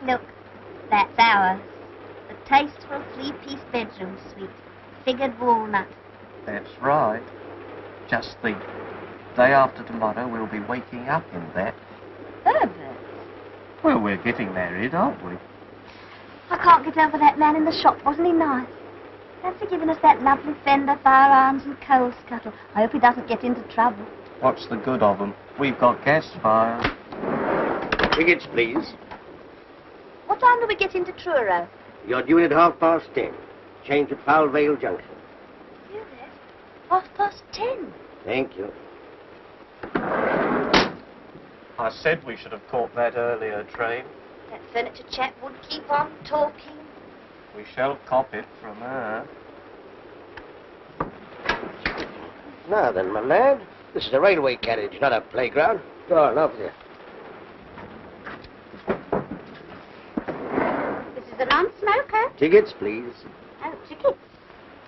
Look, that's ours. The tasteful three-piece bedroom suite. Figured walnut. That's right. Just think, day after tomorrow we'll be waking up in that. Herbert. Well, we're getting married, aren't we? I can't get over that man in the shop. Wasn't he nice? Fancy giving us that lovely Fender firearms and coal scuttle. I hope he doesn't get into trouble. What's the good of them? We've got gas fires. Tickets, please. What time do we get into Truro? You're due in at 10:30. Change at Foul Vale Junction. You there? 10:30. Thank you. I said we should have caught that earlier train. That furniture chap would keep on talking. We shall cop it from her. Now then, my lad, this is a railway carriage, not a playground. Go on, off with you. This is a non-smoker. Tickets, please. Oh, tickets.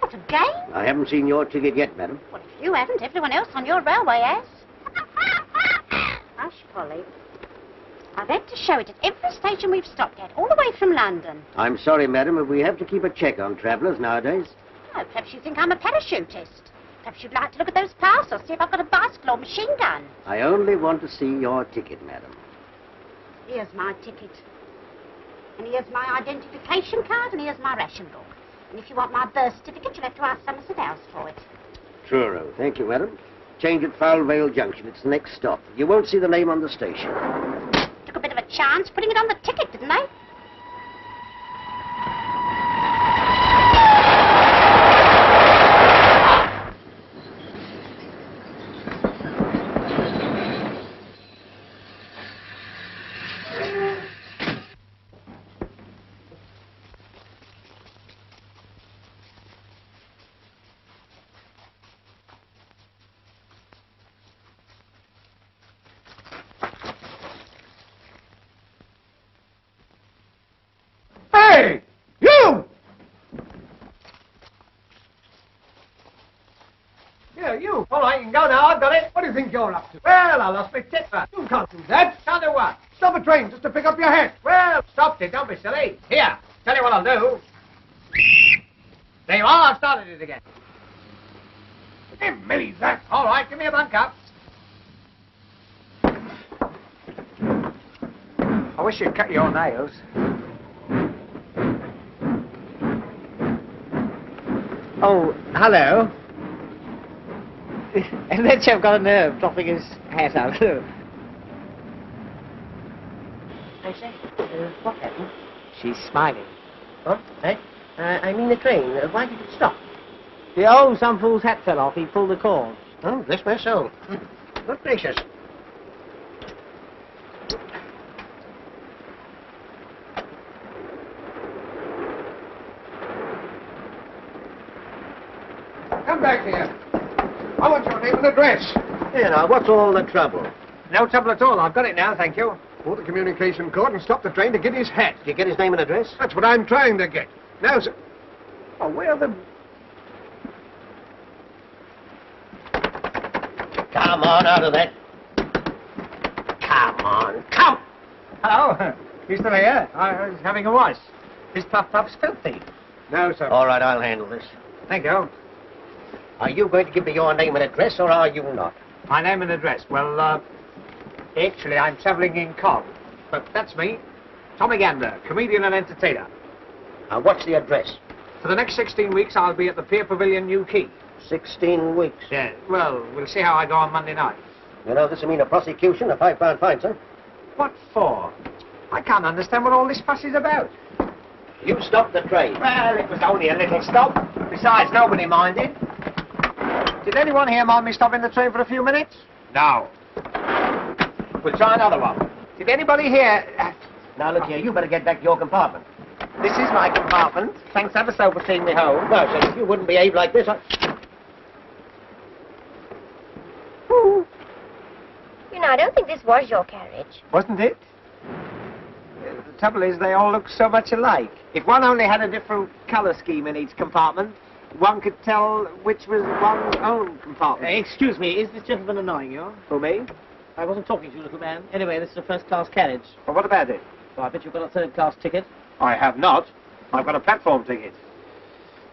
What a game. I haven't seen your ticket yet, madam. Well, if you haven't, everyone else on your railway has. Hush, Polly. I've had to show it at every station we've stopped at, all the way from London. I'm sorry, madam, but we have to keep a check on travellers nowadays. Oh, perhaps you think I'm a parachutist. Perhaps you'd like to look at those parcels, see if I've got a bicycle or machine gun. I only want to see your ticket, madam. Here's my ticket. And here's my identification card, and here's my ration book. And if you want my birth certificate, you'll have to ask Somerset House for it. Truro. Thank you, madam. Change at Foul Vale Junction. It's the next stop. You won't see the name on the station. Took a bit of a chance putting it on the ticket, didn't they? Hey! You! Yeah, you. All right, you can go now. I've got it. What do you think you're up to? Well, I lost my tip. You can't do that. Can't do what? Stop a train just to pick up your hat. Well, stopped it. Don't be silly. Here, tell you what I'll do. There you are. I've started it again. Give me that. All right, give me a bunk up. I wish you'd cut your nails. Oh, hello. And that chap got a nerve dropping his hat out. I say, what happened? She's smiling. Huh? Eh? I mean the train. Why did it stop? Some fool's hat fell off. He pulled the cord. Oh, bless my soul. Good gracious. Come back here. I want your name and address. Here now, what's all the trouble? No trouble at all. I've got it now, thank you. Pull the communication cord and stop the train to get his hat. Did you get his name and address? That's what I'm trying to get. Now, sir. Oh, where the... Come on, out of that. Come on, come! Hello. You still here? I was having a wash. This puff's filthy. No, sir. All right, I'll handle this. Thank you. Are you going to give me your name and address, or are you not? My name and address. Well, actually, I'm travelling in Cog. But that's me. Tommy Gander, comedian and entertainer. What's the address? For the next 16 weeks, I'll be at the Pier Pavilion, New Quay. 16 weeks. Yeah, well, we'll see how I go on Monday night. You know, this will mean a prosecution, a £5 fine, sir. What for? I can't understand what all this fuss is about. You stopped the train. Well, it was only a little stop. Besides, nobody minded. Did anyone here mind me stopping the train for a few minutes? No. We'll try another one. Did anybody here... Now, look here, you better get back to your compartment. This is my compartment. Thanks ever so for seeing me home. No, sir, if you wouldn't behave like this, You know, I don't think this was your carriage. Wasn't it? The trouble is, they all look so much alike. If one only had a different colour scheme in each compartment, one could tell which was one's own compartment. Excuse me, is this gentleman annoying you? For me? I wasn't talking to you, little man. Anyway, this is a first-class carriage. Well, what about it? so I bet you've got a third-class ticket. I have not. I've got a platform ticket.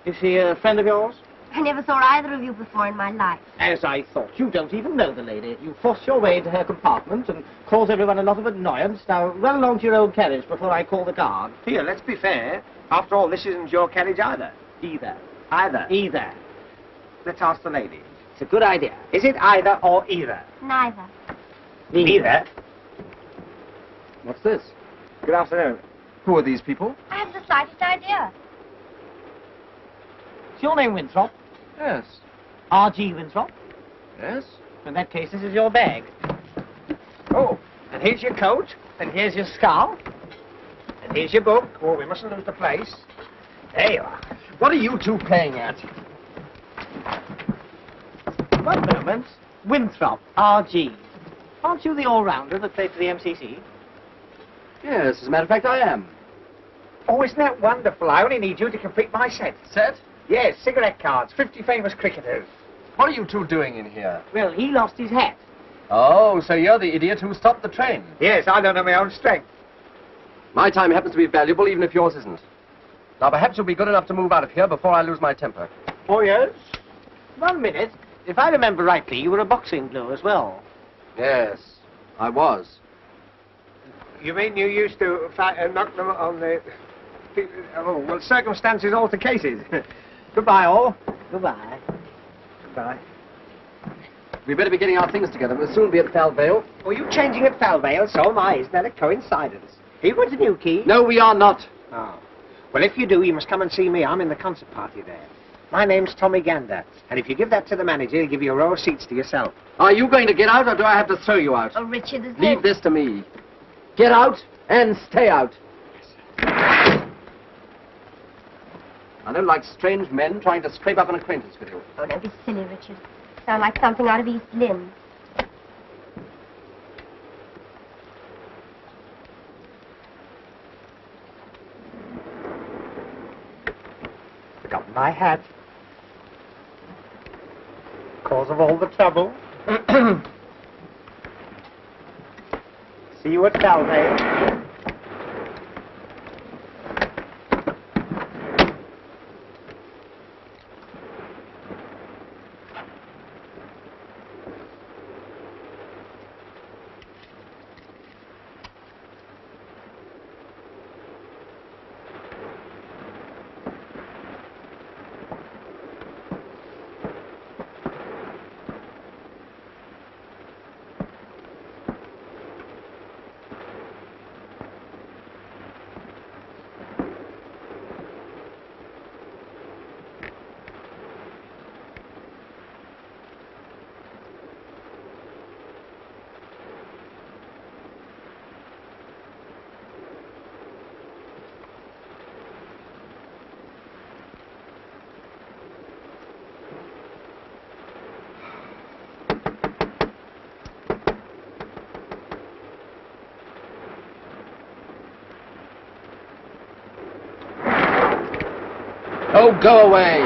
Is she a friend of yours? I never saw either of you before in my life. As I thought. You don't even know the lady. You force your way into her compartment and cause everyone a lot of annoyance. Now, run along to your own carriage before I call the guard. Here, let's be fair. After all, this isn't your carriage either. Either. Either. Let's ask the lady. It's a good idea. Is it either or either? Neither. Neither. What's this? Good afternoon. Who are these people? I haven't the slightest idea. Is your name Winthrop? Yes. R.G. Winthrop? Yes? In that case, this is your bag. Oh, and here's your coat. And here's your scarf. And here's your book. Oh, we mustn't lose the place. There you are. What are you two playing at? One moment. Winthrop, R.G. Aren't you the all-rounder that played for the MCC? Yes, as a matter of fact, I am. Oh, isn't that wonderful? I only need you to complete my set. Set? Yes, cigarette cards, 50 famous cricketers. What are you two doing in here? Well, he lost his hat. Oh, so you're the idiot who stopped the train. Yes, I don't know my own strength. My time happens to be valuable, even if yours isn't. Now, perhaps you'll be good enough to move out of here before I lose my temper. Oh, yes? 1 minute. If I remember rightly, you were a boxing blue as well. Yes, I was. You mean you used to knock them on the... Oh, well, circumstances alter cases. Goodbye, all. Goodbye. Goodbye. We'd better be getting our things together. We'll soon be at Fal Vale. Were you changing at Falvale? So am I. Isn't that a coincidence? Have you got a new key? No, we are not. Oh. Well, if you do, you must come and see me. I'm in the concert party there. My name's Tommy Gander. And if you give that to the manager, he'll give you a row of seats to yourself. Are you going to get out, or do I have to throw you out? Oh, Richard, there's Leave this to me. Get out and stay out. I don't like strange men trying to scrape up an acquaintance with you. Oh, don't be silly, Richard. Sound like something out of East Lynne. Forgotten my hat. Cause of all the trouble. See you at Falvale. Oh, go away.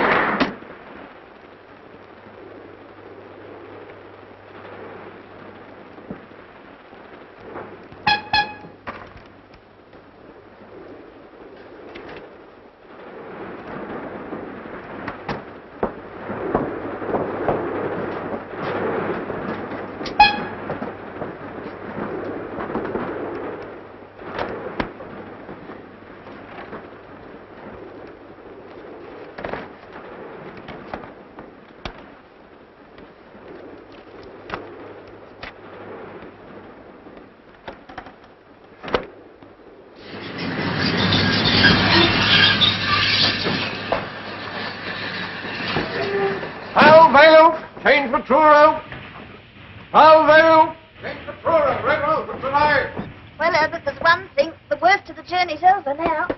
Falvale, change for Truro. Falvale, change for Truro. Red road for tonight. Well, Herbert, there's one thing. The worst of the journey's over now.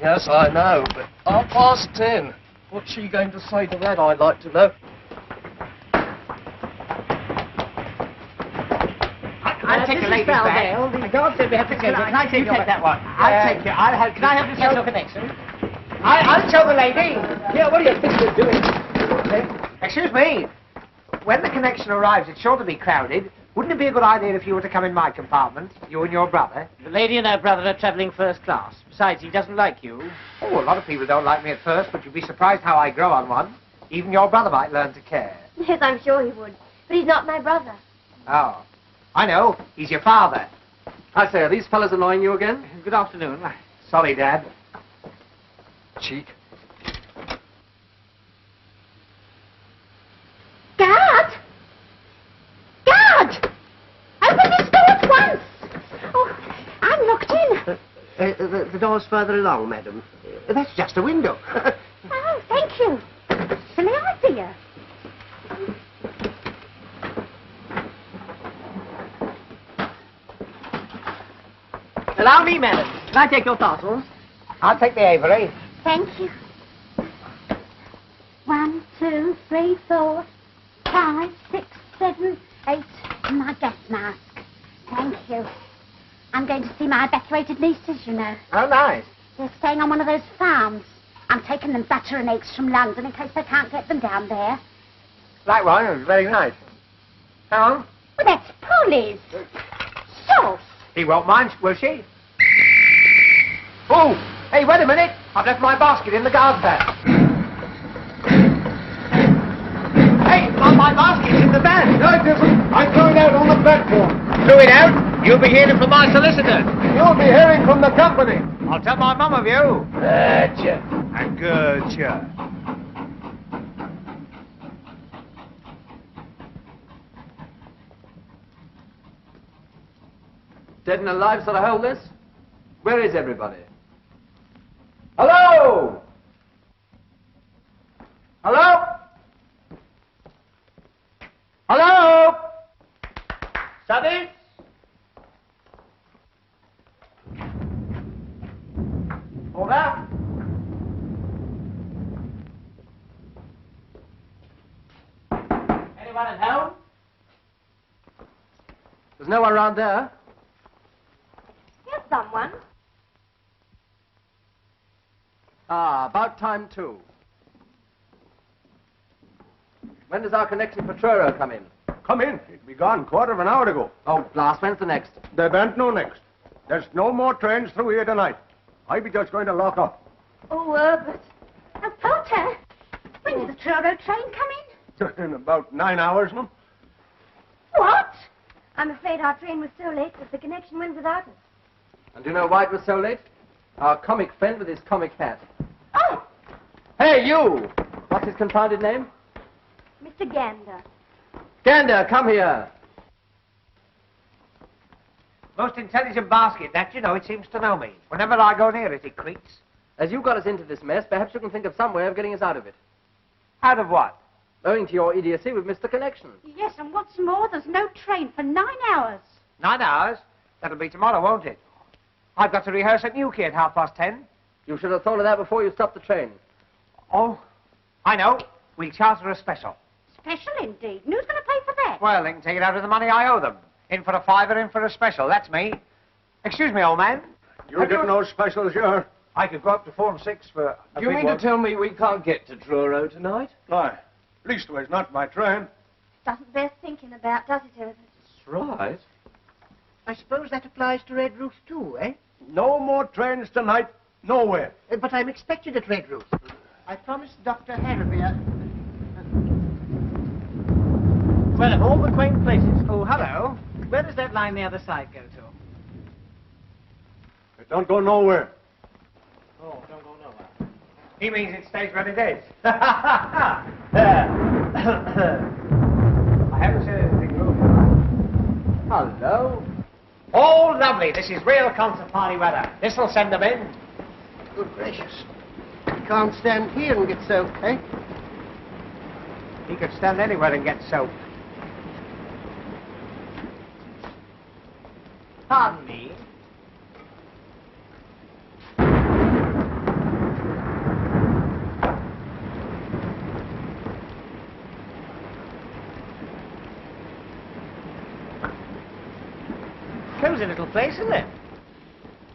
Yes, I know, but 10:30. What's she going to say to that, I'd like to know? I'll take the ladies back. The guard said we have to go. Can I take that one? I'll take you. I'll help you. Can I have the social connection? I'll show the lady. Here, what do you think you're doing? Excuse me. When the connection arrives, it's sure to be crowded. Wouldn't it be a good idea if you were to come in my compartment, you and your brother? The lady and her brother are travelling first class. Besides, he doesn't like you. Oh, a lot of people don't like me at first, but you'd be surprised how I grow on one. Even your brother might learn to care. Yes, I'm sure he would. But he's not my brother. Oh, I know. He's your father. I say, are these fellas annoying you again? Good afternoon. Sorry, Dad. Cheek. Guard! Guard! Open this door at once! Oh, I'm locked in. The door's further along, madam. That's just a window. Oh, thank you. Silly idea. Allow me, madam. Can I take your parcels? I'll take the Avery. Thank you. 1, 2, 3, 4, 5, 6, 7, 8. My gas mask. Thank you. I'm going to see my evacuated nieces, you know. Oh, nice. They're staying on one of those farms. I'm taking them butter and eggs from London in case they can't get them down there. Like one, it was very nice. Hang on. Well, that's Polly's. Sauce. He won't mind, will she? Oh, hey, wait a minute. I've left my basket in the guard van. Hey, my basket's in the van. No, it isn't. I threw it out on the platform. Threw it out? You'll be hearing from my solicitor. You'll be hearing from the company. I'll tell my mum of you. Gotcha. And gotcha. Dead and alive sort of hold this? Where is everybody? Hello? Hello? Hello? Subby? Over. Anyone at home? There's no one around there. Here's someone. Ah, about time too. When does our connection for Truro come in? Come in. It'd be gone quarter of an hour ago. Oh, blast, when's the next? There ain't no next. There's no more trains through here tonight. I be just going to lock up. Oh, Herbert. Oh, Porter. When does the Truro train come in? In about 9 hours, ma'am. What? I'm afraid our train was so late that the connection went without us. And do you know why it was so late? Our comic friend with his comic hat. Oh, Hey, you! What's his confounded name? Mr. Gander. Gander, come here. Most intelligent basket, that, you know, it seems to know me. Whenever I go near it, it creaks. As you got us into this mess, perhaps you can think of some way of getting us out of it. Out of what? Owing to your idiocy, we've missed the connection. yes, and what's more, there's no train for 9 hours. 9 hours? That'll be tomorrow, won't it? I've got to rehearse at Newquay at 10:30. You should have thought of that before you stopped the train. Oh, I know. We'll charter a special. Special indeed. And who's going to pay for that? Well, they can take it out of the money I owe them. In for a fiver, in for a special. That's me. Excuse me, old man. You get no specials here. I could go up to 4 and 6 for a Do you big mean one. to tell me we can't get to Truro tonight? Aye. Leastways, not my train. Doesn't bear thinking about, does it, Herbert? That's right. I suppose that applies to Red Roof too, eh? No more trains tonight. Nowhere. But I'm expected at Red Roof. I promised Dr. Harrowby. Well, of all the quaint places. Oh, hello. Where does that line the other side go to? It don't go nowhere. Oh, don't go nowhere. He means it stays where it is. I haven't said anything rude. Hello? Oh, lovely. This is real concert party weather. This'll send them in. Good gracious. You can't stand here and get soaked, eh? He could stand anywhere and get soaked. Pardon me. Cozy little place, isn't it?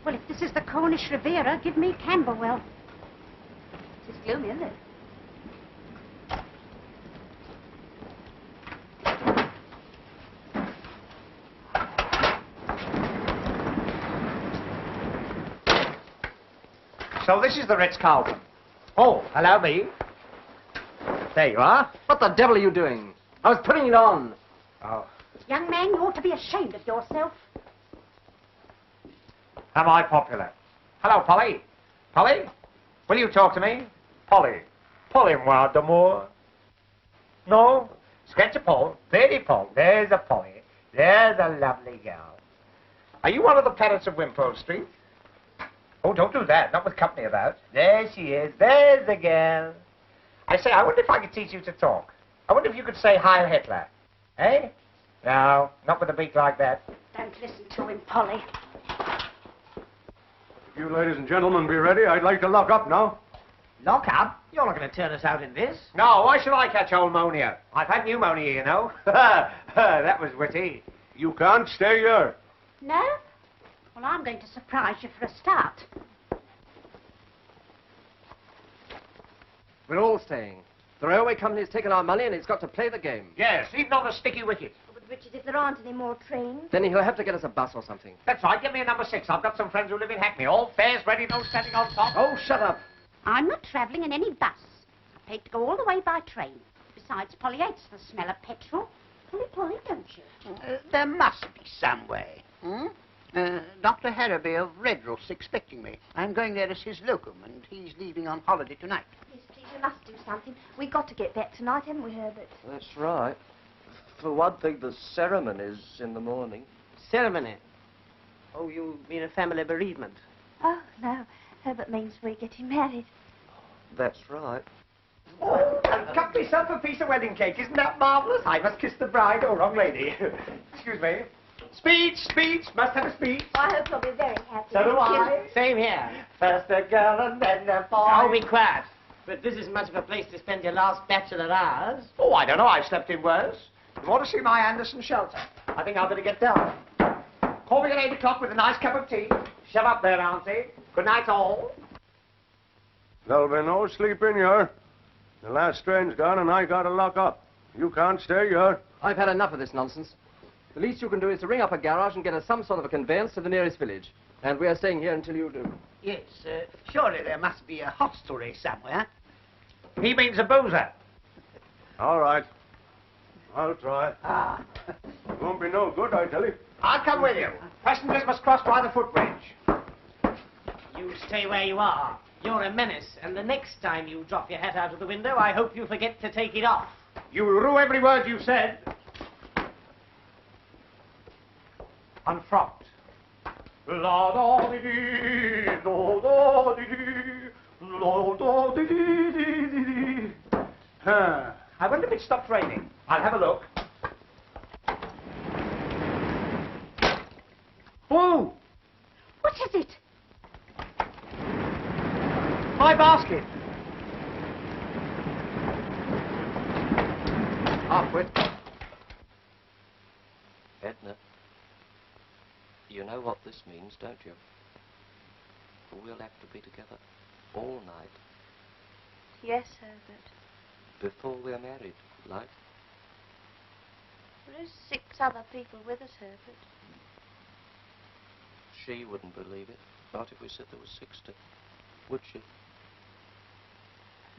Well, if this is the Cornish Riviera, give me Camberwell. It's gloomy, isn't it? so this is the Ritz-Carlton. Oh, allow me. There you are. What the devil are you doing? I was putting it on. Oh. Young man, you ought to be ashamed of yourself. Am I popular? Hello, Polly. Polly? Will you talk to me? Polly. Polly-moi d'amour. No? Sketch a Paul. Very Paul. There's a Polly. There's a lovely girl. Are you one of the parents of Wimpole Street? Oh, don't do that. Not with company about. There she is. There's the girl. I say, I wonder if I could teach you to talk. I wonder if you could say Heil Hitler. Eh? No, not with a beak like that. Don't listen to him, Polly. You ladies and gentlemen be ready. I'd like to lock up now. Lock up? You're not going to turn us out in this. No, why should I catch old pneumonia? I've had pneumonia, you know. That was witty. You can't stay here. No? Well, I'm going to surprise you for a start. We're all staying. The railway company's taken our money and it's got to play the game. Yes, even on the sticky wicket. But Richard, if there aren't any more trains... Then he'll have to get us a bus or something. That's right, get me a number 6. I've got some friends who live in Hackney. All fares ready, no standing on top. Oh, shut up. I'm not travelling in any bus. I paid to go all the way by train. Besides, Polly hates the smell of petrol. Polly, don't you? There must be some way. Dr. Harraby of Redruth's expecting me. I'm going there as his locum, and he's leaving on holiday tonight. Yes, please, we must do something. We've got to get back tonight, haven't we, Herbert? That's right. For one thing, the ceremony's in the morning. Ceremony? Oh, you mean a family bereavement? Oh, no. Herbert means we're getting married. That's right. Oh, I've cut myself a piece of wedding cake. Isn't that marvellous? I must kiss the bride. Oh, wrong lady. Excuse me. Speech. Must have a speech. I hope you'll be very happy. So do I. Same here. First a girl and then a boy. I'll be quiet. But this isn't much of a place to spend your last bachelor hours. Oh, I don't know. I've slept in worse. You want to see my Anderson shelter? I think I'll better get down. Call me at 8 o'clock with a nice cup of tea. Shut up there, Auntie. Good night, all. There'll be no sleep in here. The last train's gone and I gotta lock up. You can't stay here. I've had enough of this nonsense. The least you can do is to ring up a garage and get us some sort of a conveyance to the nearest village. And we are staying here until you do. Yes, surely there must be a hostelry somewhere. He means a boozer. All right. I'll try. It won't be no good, I tell you. I'll come with you. Passengers must cross by the footbridge. You stay where you are. You're a menace, and the next time you drop your hat out of the window, I hope you forget to take it off. You will rue every word you've said. Unfrocked. La da dee dee, do da dee dee, la da dee dee dee dee. I wonder if it stopped raining. I'll have a look. Oh! What is it? My basket. Half-wit. Edna, you know what this means, don't you? We'll have to be together all night Yes, Herbert. before we're married, like. There is 6 other people with us, Herbert. She wouldn't believe it, not if we said there was 60. Would she?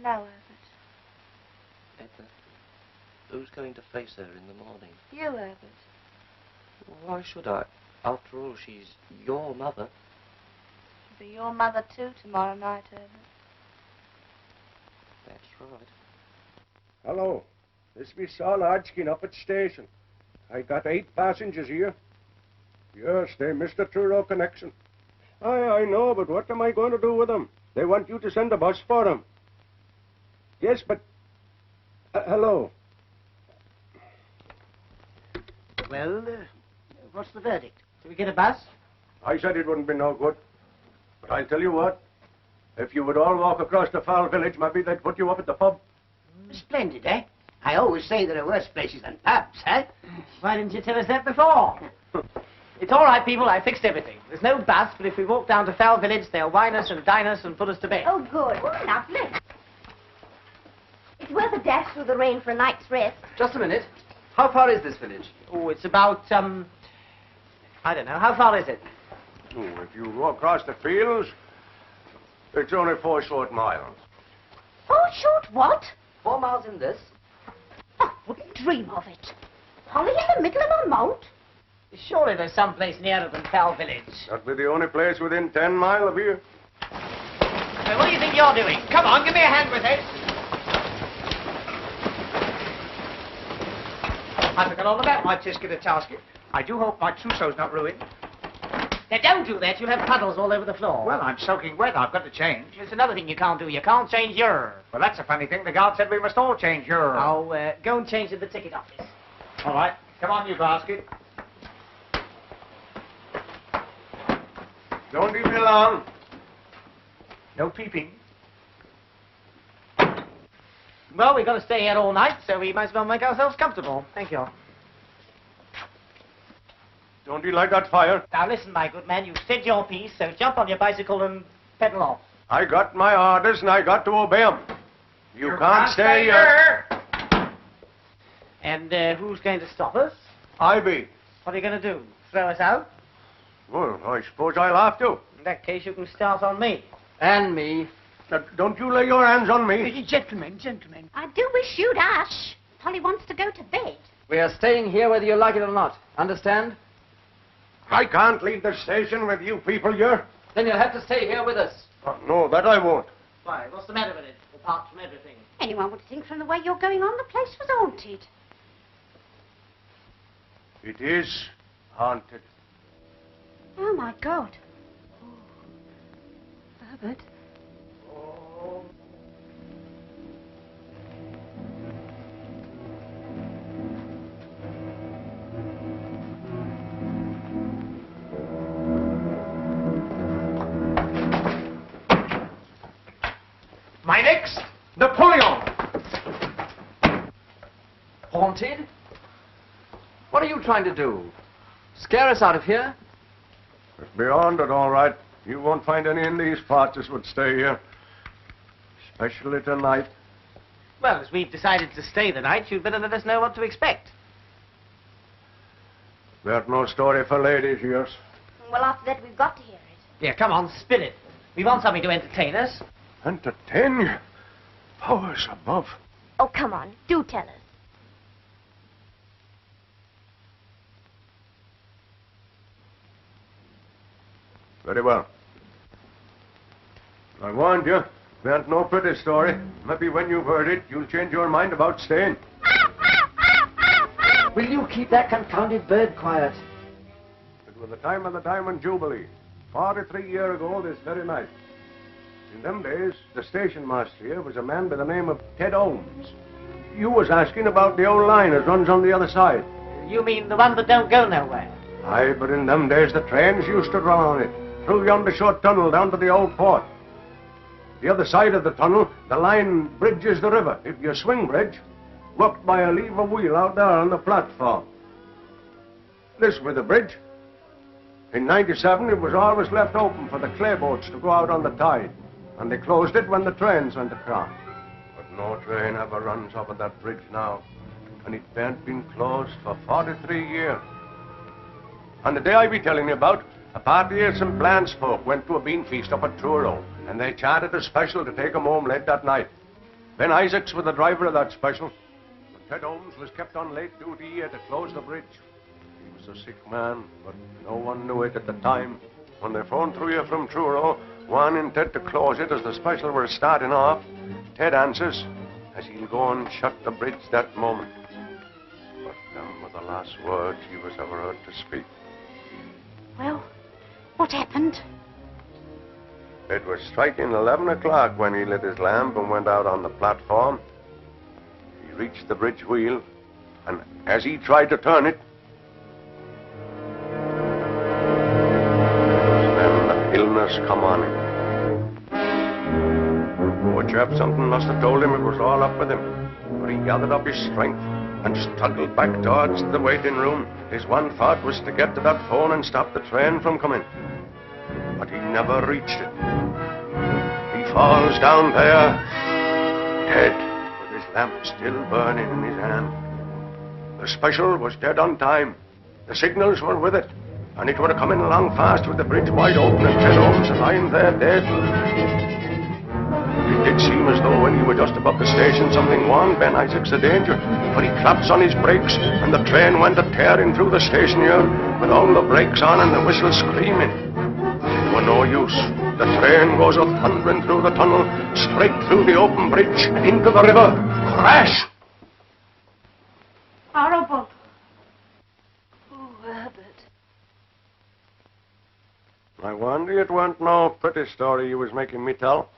No, Herbert. Edna, who's going to face her in the morning? You, Herbert. Why should I? After all, she's your mother. She'll be your mother, too, tomorrow night, Herbert. That's right. Hello. This is Saul Hodgkin up at station. I got 8 passengers here. Yes, they missed the Truro connection. I know, but what am I going to do with them? They want you to send a bus for them. Yes, but... hello. Well, what's the verdict? Do we get a bus? I said it wouldn't be no good. But I'll tell you what. If you would all walk across the foul village, maybe they'd put you up at the pub. Splendid, eh? I always say there are worse places than pubs, eh? Why didn't you tell us that before? It's all right, people. I fixed everything. There's no bus, but if we walk down to Foul Village, they'll wine us and dine us and put us to bed. Oh, good. Oh, lovely. It's worth a dash through the rain for a night's rest. Just a minute. How far is this village? Oh, it's about, I don't know. How far is it? Oh, if you go across the fields, It's only 4 short miles. 4 short what? 4 miles in this. I wouldn't dream of it. Polly in the middle of a moat? Surely there's some place nearer than Fell Village. That'll be the only place within 10 mile of here. Hey, what do you think you're doing? Come on, give me a hand with it. I forgot all about my tisket. I do hope my trousseau's not ruined. Now, don't do that. You'll have puddles all over the floor. Well, I'm soaking wet. I've got to change. There's another thing you can't do. You can't change your. Well, that's a funny thing. The guard said we must all change your... Oh, go and change at the ticket office. All right. Come on, you basket. Don't leave me alone. No peeping. Well, we've got to stay here all night, so we might as well make ourselves comfortable. Thank you. Don't you like that fire? Now, listen, my good man. You've said your piece, so jump on your bicycle and pedal off. I got my orders and I got to obey 'em. You can't stay here. And who's going to stop us? I be. What are you going to do? Throw us out? Well, I suppose I'll have to. In that case, you can start on me. And me. Now, don't you lay your hands on me. Gentlemen. I do wish you'd ash. Polly wants to go to bed. We are staying here whether you like it or not. Understand? I can't leave the station with you people here. Then you'll have to stay here with us. Oh, no, that I won't. Why, what's the matter with it, apart from everything? Anyone would think from the way you're going on the place was haunted. It is haunted. Oh, my God. Herbert. My next, Napoleon. Haunted? What are you trying to do? Scare us out of here? It's beyond it, all right. You won't find any in these parts that would stay here. Especially tonight. Well, as we've decided to stay the night, you'd better let us know what to expect. There's no story for ladies, yours. Well, after that, we've got to hear it. Yeah, come on, spin it. We want something to entertain us. Entertain you? Powers above. Oh, come on. Do tell us. Very well. I warned you. There's no pretty story. Maybe when you've heard it, you'll change your mind about staying. Will you keep that confounded bird quiet? It was the time of the Diamond Jubilee. 43 years ago this very night. In them days, the station master here was a man by the name of Ted Holmes. You was asking about the old line that runs on the other side. You mean the one that don't go nowhere? Aye, but in them days the trains used to run on it, through yonder short tunnel down to the old port. The other side of the tunnel, the line bridges the river. If you swing bridge, worked by a lever wheel out there on the platform. This was the bridge. In '97, it was always left open for the clay boats to go out on the tide, and they closed it when the trains went across. But no train ever runs over that bridge now, and it ain't been closed for 43 years. On the day I be telling you about, a party of St. Blanche folk went to a bean feast up at Truro, and they chartered a special to take 'em home late that night. Ben Isaacs was the driver of that special, but Ted Holmes was kept on late duty here to close the bridge. He was a sick man, but no one knew it at the time. When they phoned through here from Truro, warning Ted to close it as the special were starting off, Ted answers as he'll go and shut the bridge that moment. But them were the last words he was ever heard to speak. Well, what happened? It was striking 11 o'clock when he lit his lamp and went out on the platform. He reached the bridge wheel, and as he tried to turn it, then the illness come on him. Poor chap, something must have told him it was all up with him. But he gathered up his strength and struggled back towards the waiting room. His one thought was to get to that phone and stop the train from coming. But he never reached it. He falls down there, dead, with his lamp still burning in his hand. The special was dead on time. The signals were with it, and it would have come in along fast with the bridge wide open and Ted Holmes lying there dead. It did seem as though when he were just above the station, something warned Ben Isaacs of danger. But he claps on his brakes, and the train went a-tearing through the station here, with all the brakes on and the whistle screaming. It were no use. The train goes a-thundering through the tunnel, straight through the open bridge, and into the river. Crash! Horrible. Oh, Herbert. I wonder it weren't no pretty story you was making me tell.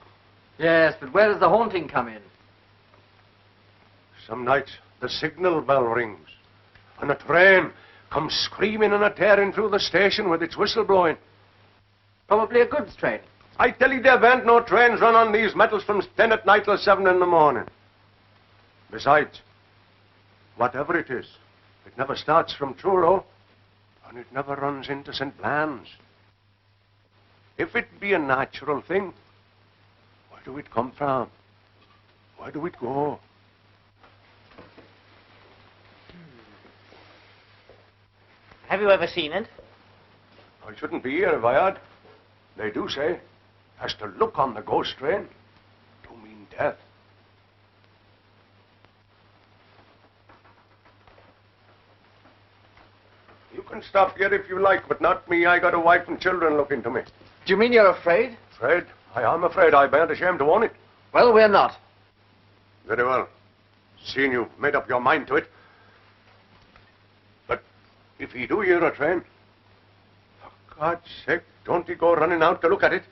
Yes, but where does the haunting come in? Some nights the signal bell rings, and a train comes screaming and a-tearing through the station with its whistle blowing. Probably a goods train. I tell you, there ain't no trains run on these metals from 10 at night till 7 in the morning. Besides, whatever it is, it never starts from Truro, and it never runs into St. Blan's. If it be a natural thing, where do it come from? Where do it go? Have you ever seen it? I shouldn't be here if I had. They do say, as to look on the ghost train, to mean death. You can stop here if you like, but not me. I got a wife and children looking to me. Do you mean you're afraid? Afraid? I am afraid. I ain't ashamed to own it. Well, we're not. Very well. Seeing you've made up your mind to it. But if he do hear a train, for God's sake, don't he go running out to look at it?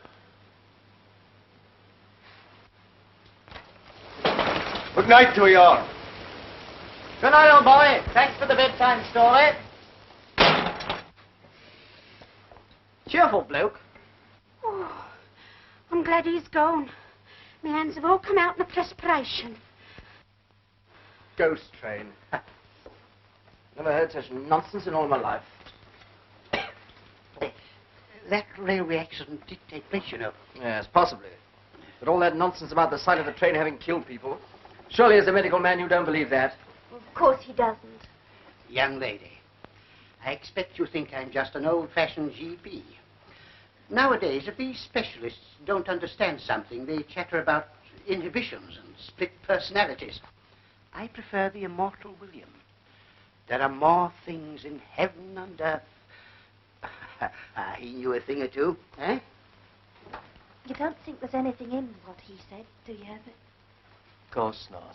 Good night to you all. Good night, old boy. Thanks for the bedtime story. Cheerful bloke. Oh, I'm glad he's gone. My hands have all come out in a perspiration. Ghost train. Never heard such nonsense in all my life. That railway accident did take place, you know. Yes, possibly. But all that nonsense about the side of the train having killed people. Surely as a medical man you don't believe that. Of course he doesn't. Young lady, I expect you think I'm just an old-fashioned GP. Nowadays, if these specialists don't understand something, they chatter about inhibitions and split personalities. I prefer the immortal William. There are more things in heaven and earth. He knew a thing or two, eh? You don't think there's anything in what he said, do you, Herbert? Of course not.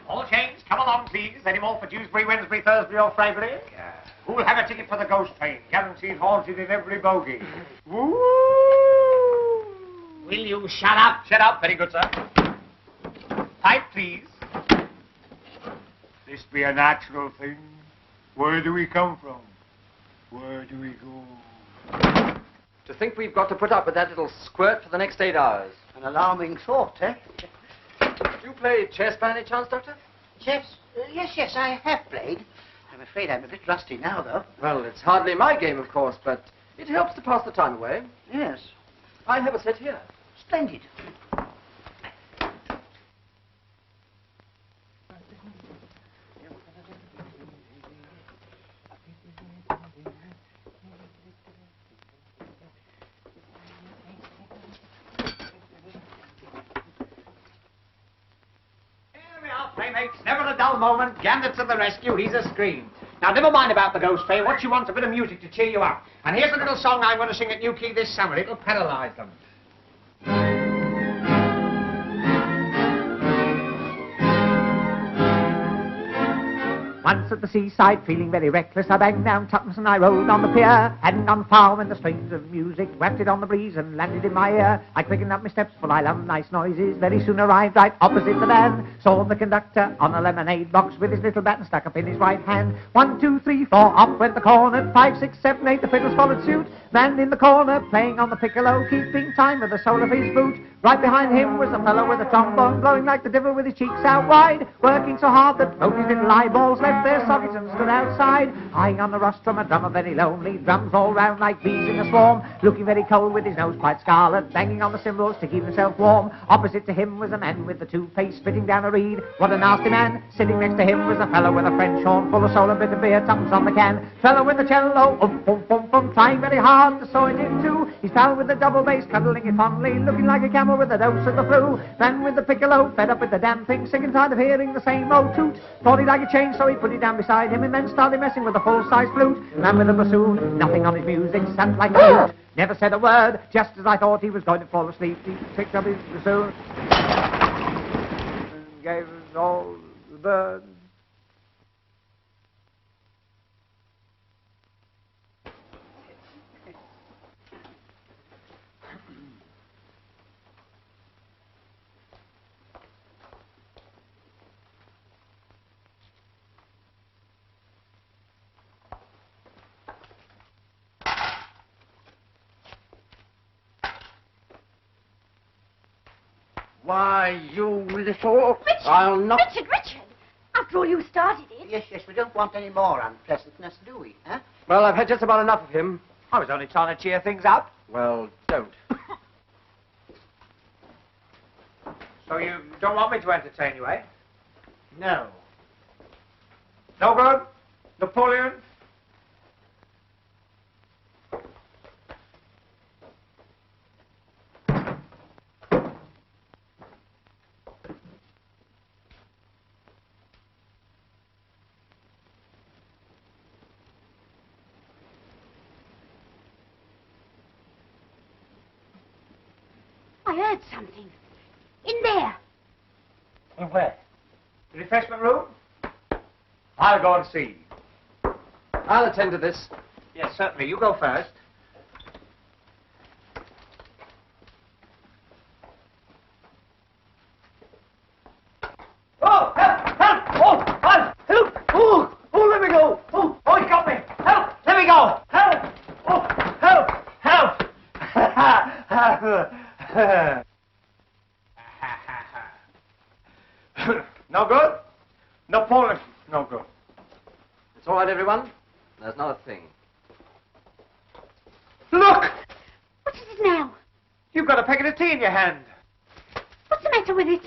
All change, come along, please. Any more for Dewsbury, Wednesbury, Thursbury, or Fragley? Who'll have a ticket for the ghost train? Guaranteed haunted in every bogie. Woo! Will you shut up? Shut up. Very good, sir. Pipe, please. This be a natural thing. Where do we come from? Where do we go? To think we've got to put up with that little squirt for the next 8 hours. An alarming thought, eh? Do you play chess by any chance, Doctor? Chess? Yes, I have played. I'm afraid I'm a bit rusty now, though. Well, it's hardly my game, of course, but it helps to pass the time away. Yes. I have a set here. Splendid. Playmates, never a dull moment. Gambit to the rescue, he's a scream. Now, never mind about the ghost train. What you want is a bit of music to cheer you up. And here's a little song I'm going to sing at Newquay this summer. It'll paralyze them. Once at the seaside, feeling very reckless, I banged down tuppence and I rode on the pier. Hadn't gone far when the strains of music wafted on the breeze and landed in my ear. I quickened up my steps, for I love nice noises. Very soon arrived right opposite the van. Saw the conductor on a lemonade box with his little baton stuck up in his right hand. 1, 2, 3, 4, up went the cornet. 5, 6, 7, 8, the fiddles followed suit. Man in the corner, playing on the piccolo, keeping time with the sole of his boot. Right behind him was a fellow with a trombone, blowing like the devil with his cheeks out wide, working so hard that both his little eyeballs left their sockets and stood outside. High on the rostrum, a drummer very lonely, drums all round like bees in a swarm, looking very cold with his nose quite scarlet, banging on the cymbals to keep himself warm. Opposite to him was a man with the toothpaste spitting down a reed. What a nasty man! Sitting next to him was a fellow with a French horn full of soul and bit of beer, tuppence on the can. Fellow with the cello, trying very hard to saw it in two. His pal with the double bass, cuddling it fondly, looking like a camel asthma with a dose of the flu. Man with the piccolo, fed up with the damn thing, sick and tired of hearing the same old toot. Thought he'd like a change, so he put it down beside him and then started messing with a full-size flute. Man with a bassoon, nothing on his music, sounded like a flute. Never said a word, just as I thought he was going to fall asleep. He picked up his bassoon and gave us all the birds. Why, you little... Richard! I'll not... Richard! After all, you started it. Yes, we don't want any more unpleasantness, do we, huh? Well, I've had just about enough of him. I was only trying to cheer things up. Well, don't. So you don't want me to entertain you, eh? No. No good? Napoleon? I heard something. In there. In where? The refreshment room? I'll go and see. I'll attend to this. Yes, certainly. You go first. Oh, help! Help! Oh, help! Oh, let me go! Oh, he got me! Help! Let me go! Help! Oh, help! Help! No good? Napoleon, no good. It's all right, everyone. There's not a thing. Look! What is it now? You've got a packet of tea in your hand. What's the matter with it?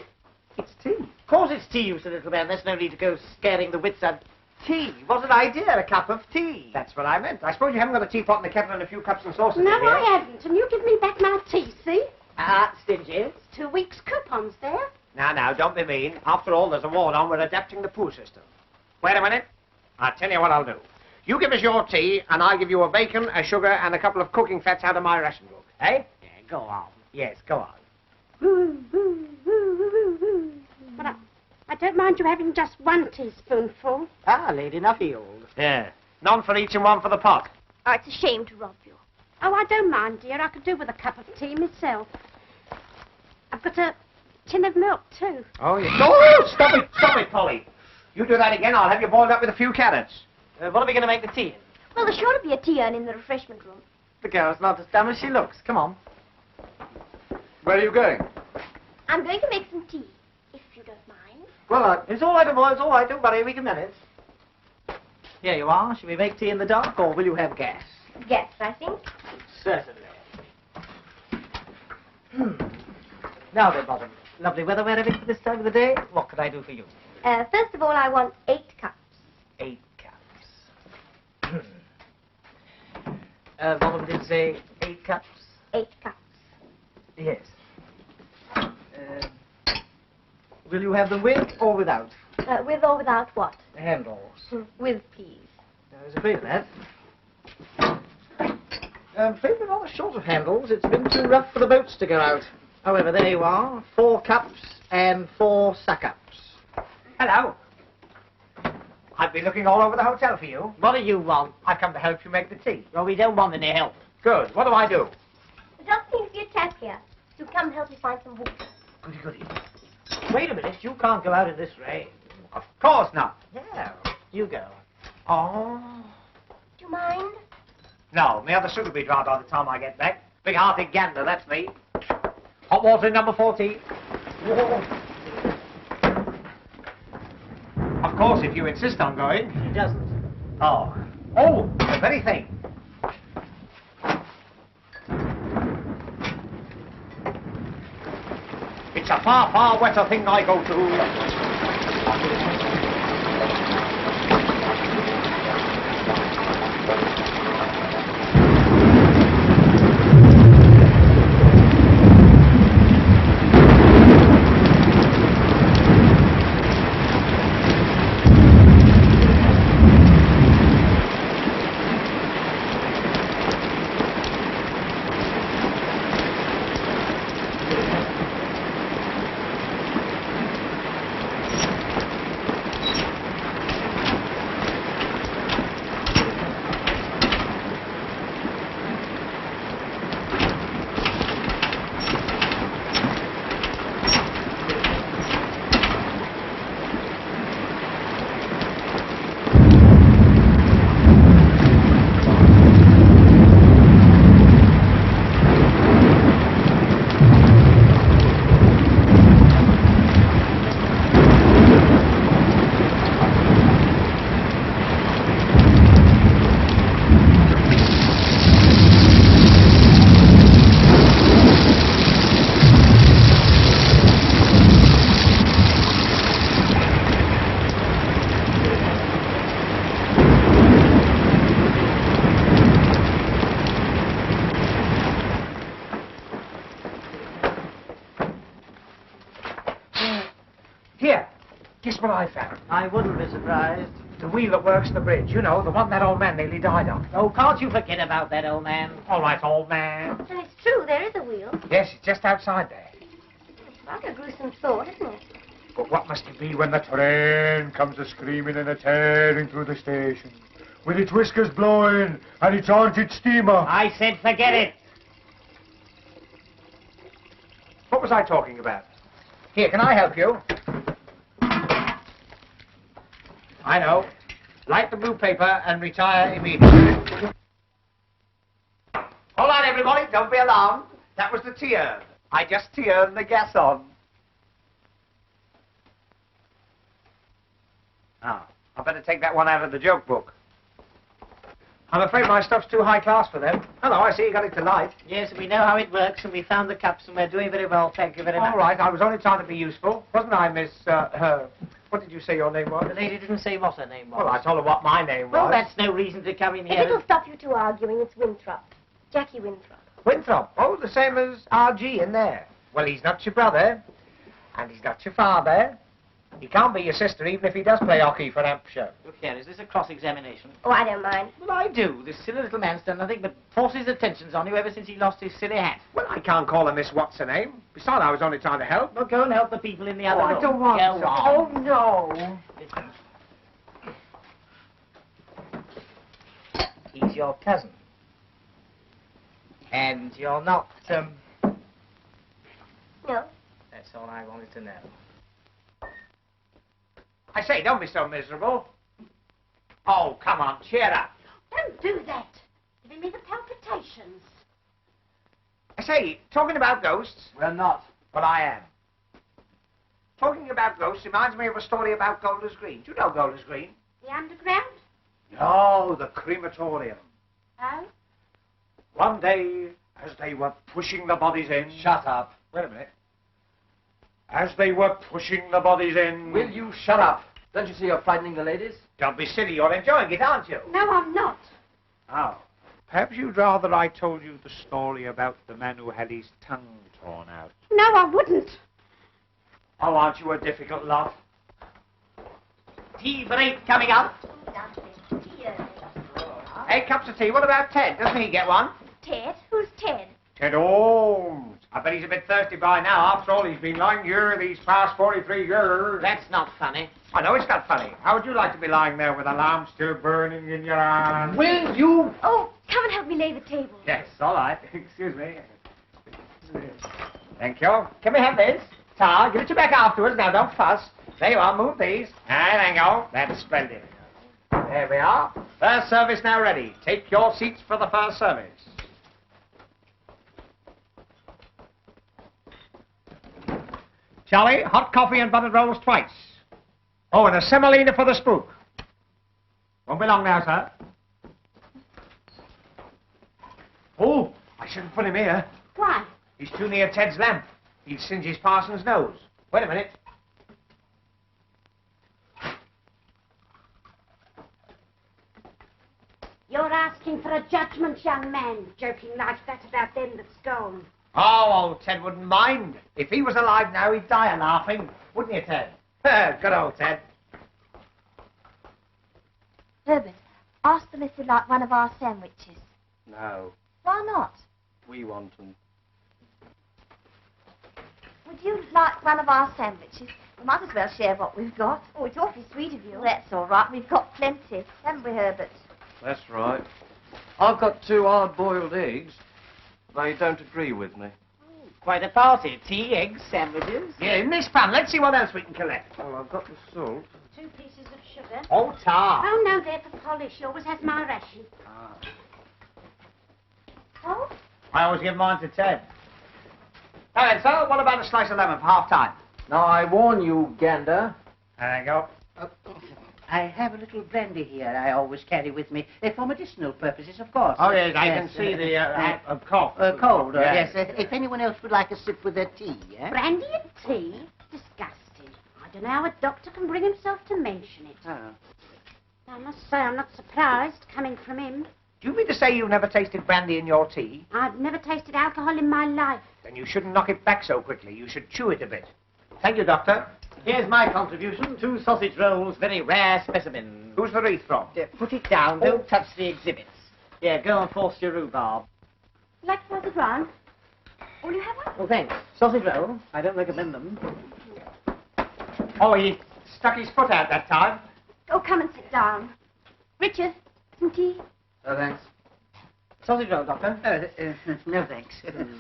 It's tea. Of course it's tea, you silly little man. There's no need to go scaring the wits out. Tea? What an idea, a cup of tea. That's what I meant. I suppose you haven't got a teapot and a kettle and a few cups and saucers No, in here. I haven't. And you give me back my tea, see? Stingy. It's 2 weeks' coupons there. Now, don't be mean. After all, there's a war on. We're adapting the poo system. Wait a minute. I'll tell you what I'll do. You give us your tea, and I'll give you a bacon, a sugar, and a couple of cooking fats out of my ration book. Eh? Yeah, go on. Yes, go on. But I don't mind you having just 1 teaspoonful. Lady Nuffield. Yeah. None for each and one for the pot. Oh, it's a shame to rob you. Oh, I don't mind, dear. I could do with a cup of tea myself. I've got a tin of milk, too. Oh, yes. No, stop it, Polly. You do that again, I'll have you boiled up with a few carrots. What are we going to make the tea in? Well, there's sure to be a tea urn in the refreshment room. The girl's not as dumb as she looks. Come on. Where are you going? I'm going to make some tea, if you don't mind. Well, It's all right, boy. It's all right. Don't worry. We can manage. Here you are. Shall we make tea in the dark, or will you have gas? Yes, I think. Certainly. Now then, Bottom. Lovely weather we're having for this time of the day. What can I do for you? First of all, I want 8 cups. 8 cups. Bottom did say 8 cups? 8 cups. Yes. Will you have them with or without? With or without what? Handles. With, please. I was afraid of that. I'm afraid we're rather short of handles. It's been too rough for the boats to go out. However, there you are. 4 cups and 4 suck-ups. Hello. I've been looking all over the hotel for you. What do you want? I've come to help you make the tea. Well, we don't want any help. Good. What do I do? The doctor thinks you're tap here. So come help me find some water. Goody, goody. Wait a minute. You can't go out in this rain. Of course not. Yeah. You go. Oh. Do you mind? No, my other suit will be drowned by the time I get back. Big-hearted gander, that's me. Hot water in number 14. Of course, if you insist on going. He doesn't. Oh, the very thing. It's a far, far wetter thing I go to. Guess what I found? I wouldn't be surprised. The wheel that works the bridge. You know, the one that old man nearly died on. Oh, can't you forget about that, old man? All right, old man. Well, it's true, there is a wheel. Yes, it's just outside there. Rather a gruesome thought, isn't it? But what must it be when the train comes a-screaming and a-tearing through the station, with its whiskers blowing and its haunted steamer? I said forget it. What was I talking about? Here, can I help you? I know. Light the blue paper and retire immediately. Hold on, everybody. Don't be alarmed. That was the T-urn. I just T-urned the gas on. Ah, I better take that one out of the joke book. I'm afraid my stuff's too high class for them. Hello, I see you got it to light. Yes, we know how it works, and we found the cups, and we're doing very well. Thank you very much. All right, I was only trying to be useful. Wasn't I, Miss, what did you say your name was? The lady didn't say what her name was. Well, I told her what my name was. Well, that's no reason to come in If here. it'll stop you two arguing, it's Winthrop. Jackie Winthrop. Winthrop. Oh, the same as R.G. in there. Well, he's not your brother, and he's not your father. He can't be your sister, even if he does play hockey for Hampshire. Look here, is this a cross-examination? Oh, I don't mind. Well, I do. This silly little man's done nothing but force his attentions on you ever since he lost his silly hat. Well, I can't call her Miss What's-her-name. Besides, I was only trying to help. Well, go and help the people in the other room. I don't want Go to. on. Oh, no. Listen. He's your cousin. And you're not, No. That's all I wanted to know. I say, don't be so miserable. Oh, come on, cheer up. Don't do that. Giving me the palpitations. I say, talking about ghosts... We're not. Well, I am. Talking about ghosts reminds me of a story about Golders Green. Do you know Golders Green? The underground? No, the crematorium. Oh? One day, as they were pushing the bodies in... Shut up. Wait a minute. As they were pushing the bodies in... Will you shut up? Don't you see you're frightening the ladies? Don't be silly, you're enjoying it, aren't you? No, I'm not. Oh. Perhaps you'd rather I told you the story about the man who had his tongue torn out. No, I wouldn't. Oh, aren't you a difficult lot? Tea break coming up. Hey, cups of tea. What about Ted? Doesn't he get one? Ted? Who's Ted? Ted Holmes. I bet he's a bit thirsty by now. After all, he's been lying here these past 43 years. That's not funny. I know it's not funny. How would you like to be lying there with a lamp still burning in your hand? Will you? Oh, come and help me lay the table. Yes, all right. Excuse me. Thank you. Can we have this? Tar, give it you back afterwards. Now, don't fuss. There you are. Move these. There you go. That's splendid. There we are. First service now ready. Take your seats for the first service. Charlie, hot coffee and buttered rolls twice. Oh, and a semolina for the spook. Won't be long now, sir. Oh, I shouldn't put him here. Why? He's too near Ted's lamp. He'll singe his parson's nose. Wait a minute. You're asking for a judgment, young man, joking like that about them that's gone. Oh, old Ted wouldn't mind. If he was alive now, he'd die a laughing. Wouldn't you, Ted? Good old Ted. Herbert, ask them if they'd like one of our sandwiches. No, Why not? we want them. Would you like one of our sandwiches? We might as well share what we've got. Oh, it's awfully sweet of you. Well, that's all right. We've got plenty. Haven't we, Herbert? That's right. I've got 2 hard-boiled eggs. They don't agree with me. Quite a party. Tea, eggs, sandwiches. Yeah, in this pan. Let's see what else we can collect. Well, I've got the salt. 2 pieces of sugar. Oh, tar. Oh, no, they're for polish. She always has my ration. Oh? I always give mine to Ted. All right, so what about a slice of lemon for half-time? Now, I warn you, Gander. There you go. I have a little brandy here I always carry with me, for medicinal purposes, of course. Oh, yes, I can see the cough. Cold, Yes. yes. If anyone else would like a sip with their tea, eh? Brandy and tea? Disgusting. I don't know how a doctor can bring himself to mention it. Oh. I must say I'm not surprised, coming from him. Do you mean to say you've never tasted brandy in your tea? I've never tasted alcohol in my life. Then you shouldn't knock it back so quickly. You should chew it a bit. Thank you, Doctor. Here's my contribution. 2 sausage rolls, very rare specimen. Who's the wreath from? Put it down. Don't touch the exhibits. Here, go and force your rhubarb. Like to pass it round? Will you have one? Oh, thanks. Sausage roll. I don't recommend them. Oh, he stuck his foot out that time. Oh, come and sit down. Richard, some tea? Oh, thanks. Sausage roll, Doctor? No, thanks.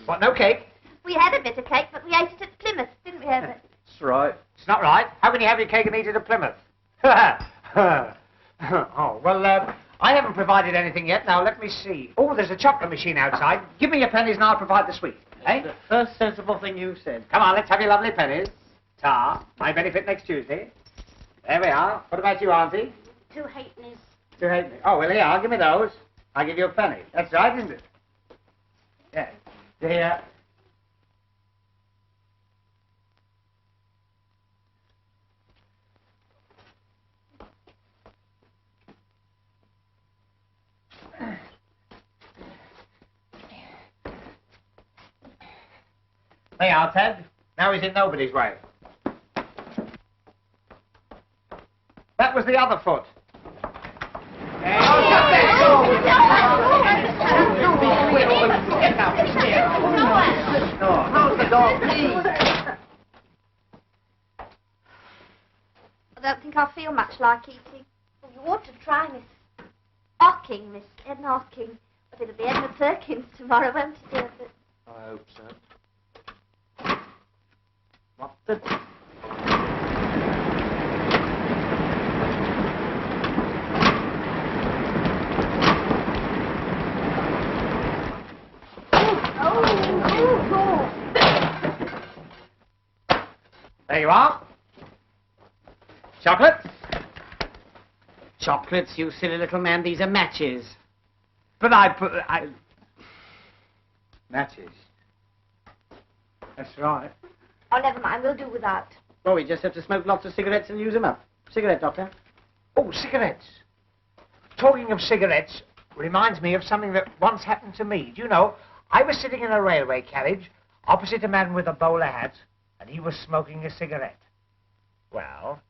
What, no cake? We had a bit of cake, but we ate it at Plymouth, didn't we, Herbert? That's right. It's not right. How can you have your cake and eat it at Plymouth? Oh, well, I haven't provided anything yet. Now, let me see. Oh, there's a chocolate machine outside. Give me your pennies and I'll provide the sweet. Eh? The first sensible thing you've said. Come on, let's have your lovely pennies. Ta, my benefit next Tuesday. There we are. What about you, Auntie? 2 halfpennies. 2 halfpennies. Oh, well, here, I'll give me those. I'll give you a penny. That's right, isn't it? Yeah. There. There you are, Ted. Now he's in nobody's way. That was the other foot. How's the dog, please? I don't think I feel much like eating. Well, you ought to try Miss Hocking, Miss Edna Hocking. But it'll be Edna Perkins tomorrow, won't it, Herbert? I hope so. What the... There you are. Chocolate? Chocolates, you silly little man. These are matches. But I... Matches. That's right. Oh, never mind. We'll do without. Well, we just have to smoke lots of cigarettes and use them up. Cigarette, Doctor. Oh, cigarettes. Talking of cigarettes reminds me of something that once happened to me. Do you know, I was sitting in a railway carriage opposite a man with a bowler hat, and he was smoking a cigarette. Well,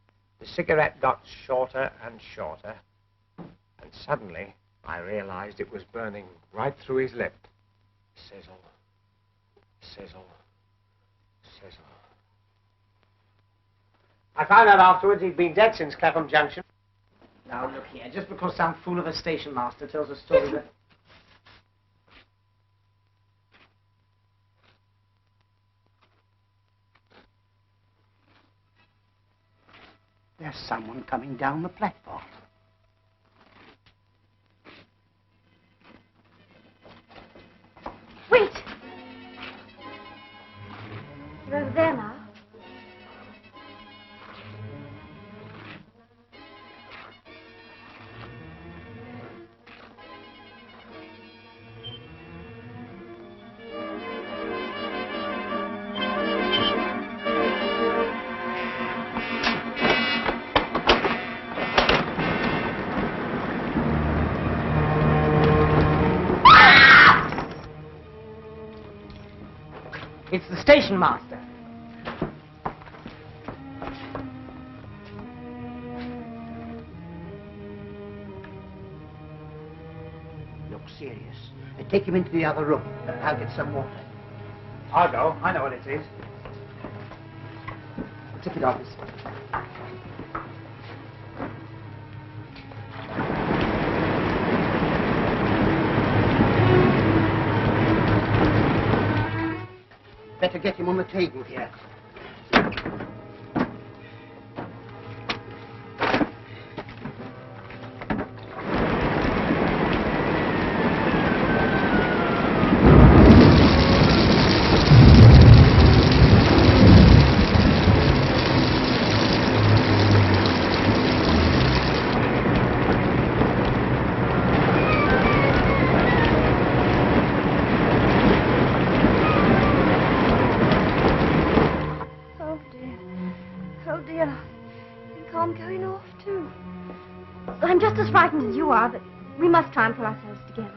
the cigarette got shorter and shorter, and suddenly I realized it was burning right through his lip. Sizzle, sizzle, sizzle. I found out afterwards he'd been dead since Clapham Junction. Now, look here. Just because some fool of a station master tells a story that... There's someone coming down the platform. Wait! You're over there now. It's the station master. Look serious. Take him into the other room. I'll get some water. I'll go. I know what it is. Ticket office. Better get him on the table here. I'm just as frightened as you are, but we must try and pull ourselves together.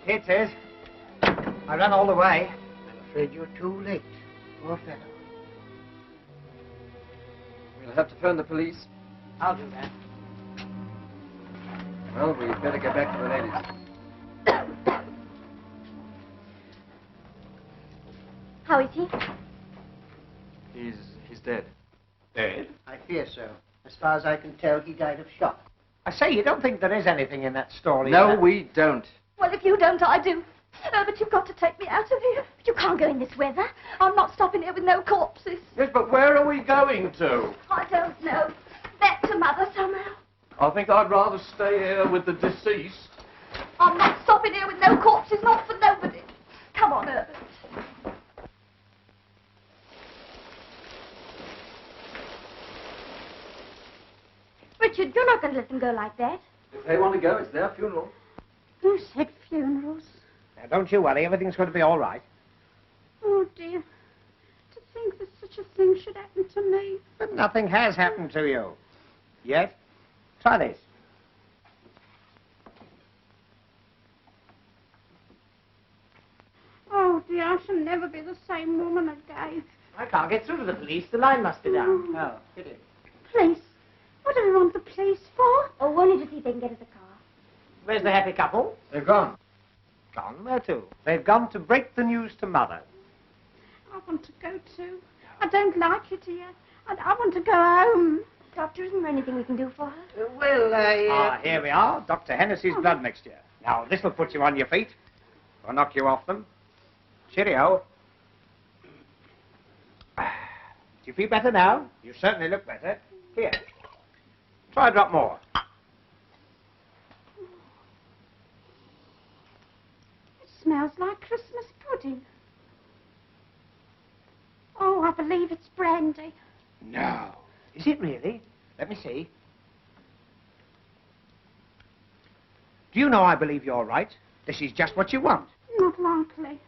Here it is. I ran all the way. I'm afraid you're too late. Poor fellow. We'll have to phone the police. I'll do that. Well, we'd better get back to the ladies. How is he? He's dead. Dead? I fear so. As far as I can tell, he died of shock. I say, you don't think there is anything in that story? No, we don't. Well, if you don't, I do. But you've got to take me out of here. You can't go in this weather. I'm not stopping here with no corpses. Yes, but where are we going to? I don't know. Back to Mother somehow. I think I'd rather stay here with the deceased. I'm not stopping here with no corpses, not for nobody. Come on, Herbert. Richard, you're not going to let them go like that. If they want to go, it's their funeral. Who said funerals? Now, don't you worry. Everything's going to be all right. Oh, dear. To think that such a thing should happen to me. But nothing has happened to you. Yet. Try this. Oh, dear, I shall never be the same woman again. I can't get through to the police. The line must be down. Oh. Get in. Police? What do we want the police for? Oh, only to see if they can get us a car. Where's the happy couple? They've gone. Gone? Where to? They've gone to break the news to Mother. I want to go too. I don't like it here. I want to go home. Doctor, isn't there anything we can do for her? Here we are. Dr. Hennessy's blood mixture. Now, this'll put you on your feet. Or knock you off them. Cheerio. Do you feel better now? You certainly look better. Here. Try a drop more. It smells like Christmas pudding. Oh, I believe it's brandy. No. Is it really? Let me see. Do you know I believe you're right? This is just what you want. Not likely.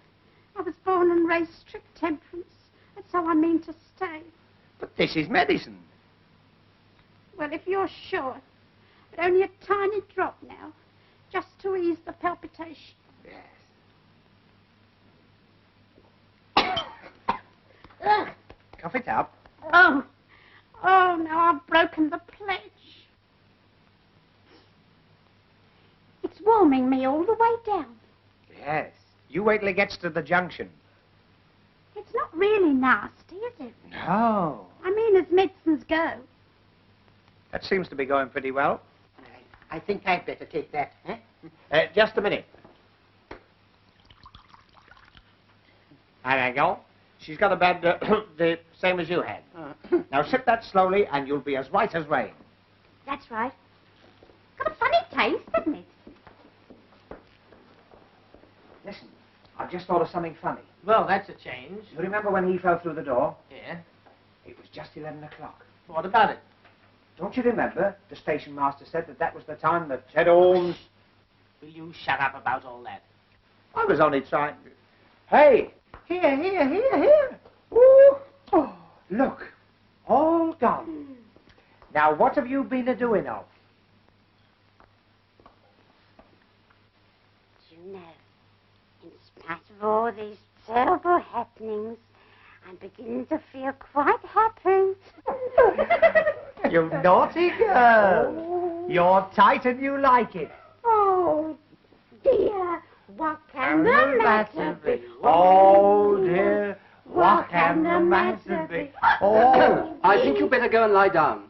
I was born and raised strict temperance. That's how I mean to stay. But this is medicine. Well, if you're sure. But only a tiny drop now. Just to ease the palpitation. Yes. Ugh. Cough it up. Oh. Oh, now I've broken the pledge. It's warming me all the way down. Yes. You wait till it gets to the junction. It's not really nasty, is it? No. I mean, as medicines go. That seems to be going pretty well. I think I'd better take that, eh? Just a minute. There you go. She's got a bad, the same as you had. Now sip that slowly and you'll be as white as rain. That's right. Got a funny taste, doesn't it? Listen, I've just thought of something funny. Well, that's a change. You remember when he fell through the door? Yeah. It was just 11 o'clock. What about it? Don't you remember the station master said that was the time that Ted Holmes... Will you shut up about all that? I was only trying... Hey! Here. Ooh. Oh, look. All gone. Now, what have you been a-doing of? Do you know, in spite of all these terrible happenings, I'm beginning to feel quite happy. You naughty girl. Oh. You're tight and you like it. Oh, dear, what can the matter be? Oh, dear, what can the matter be? Oh, I think you'd better go and lie down.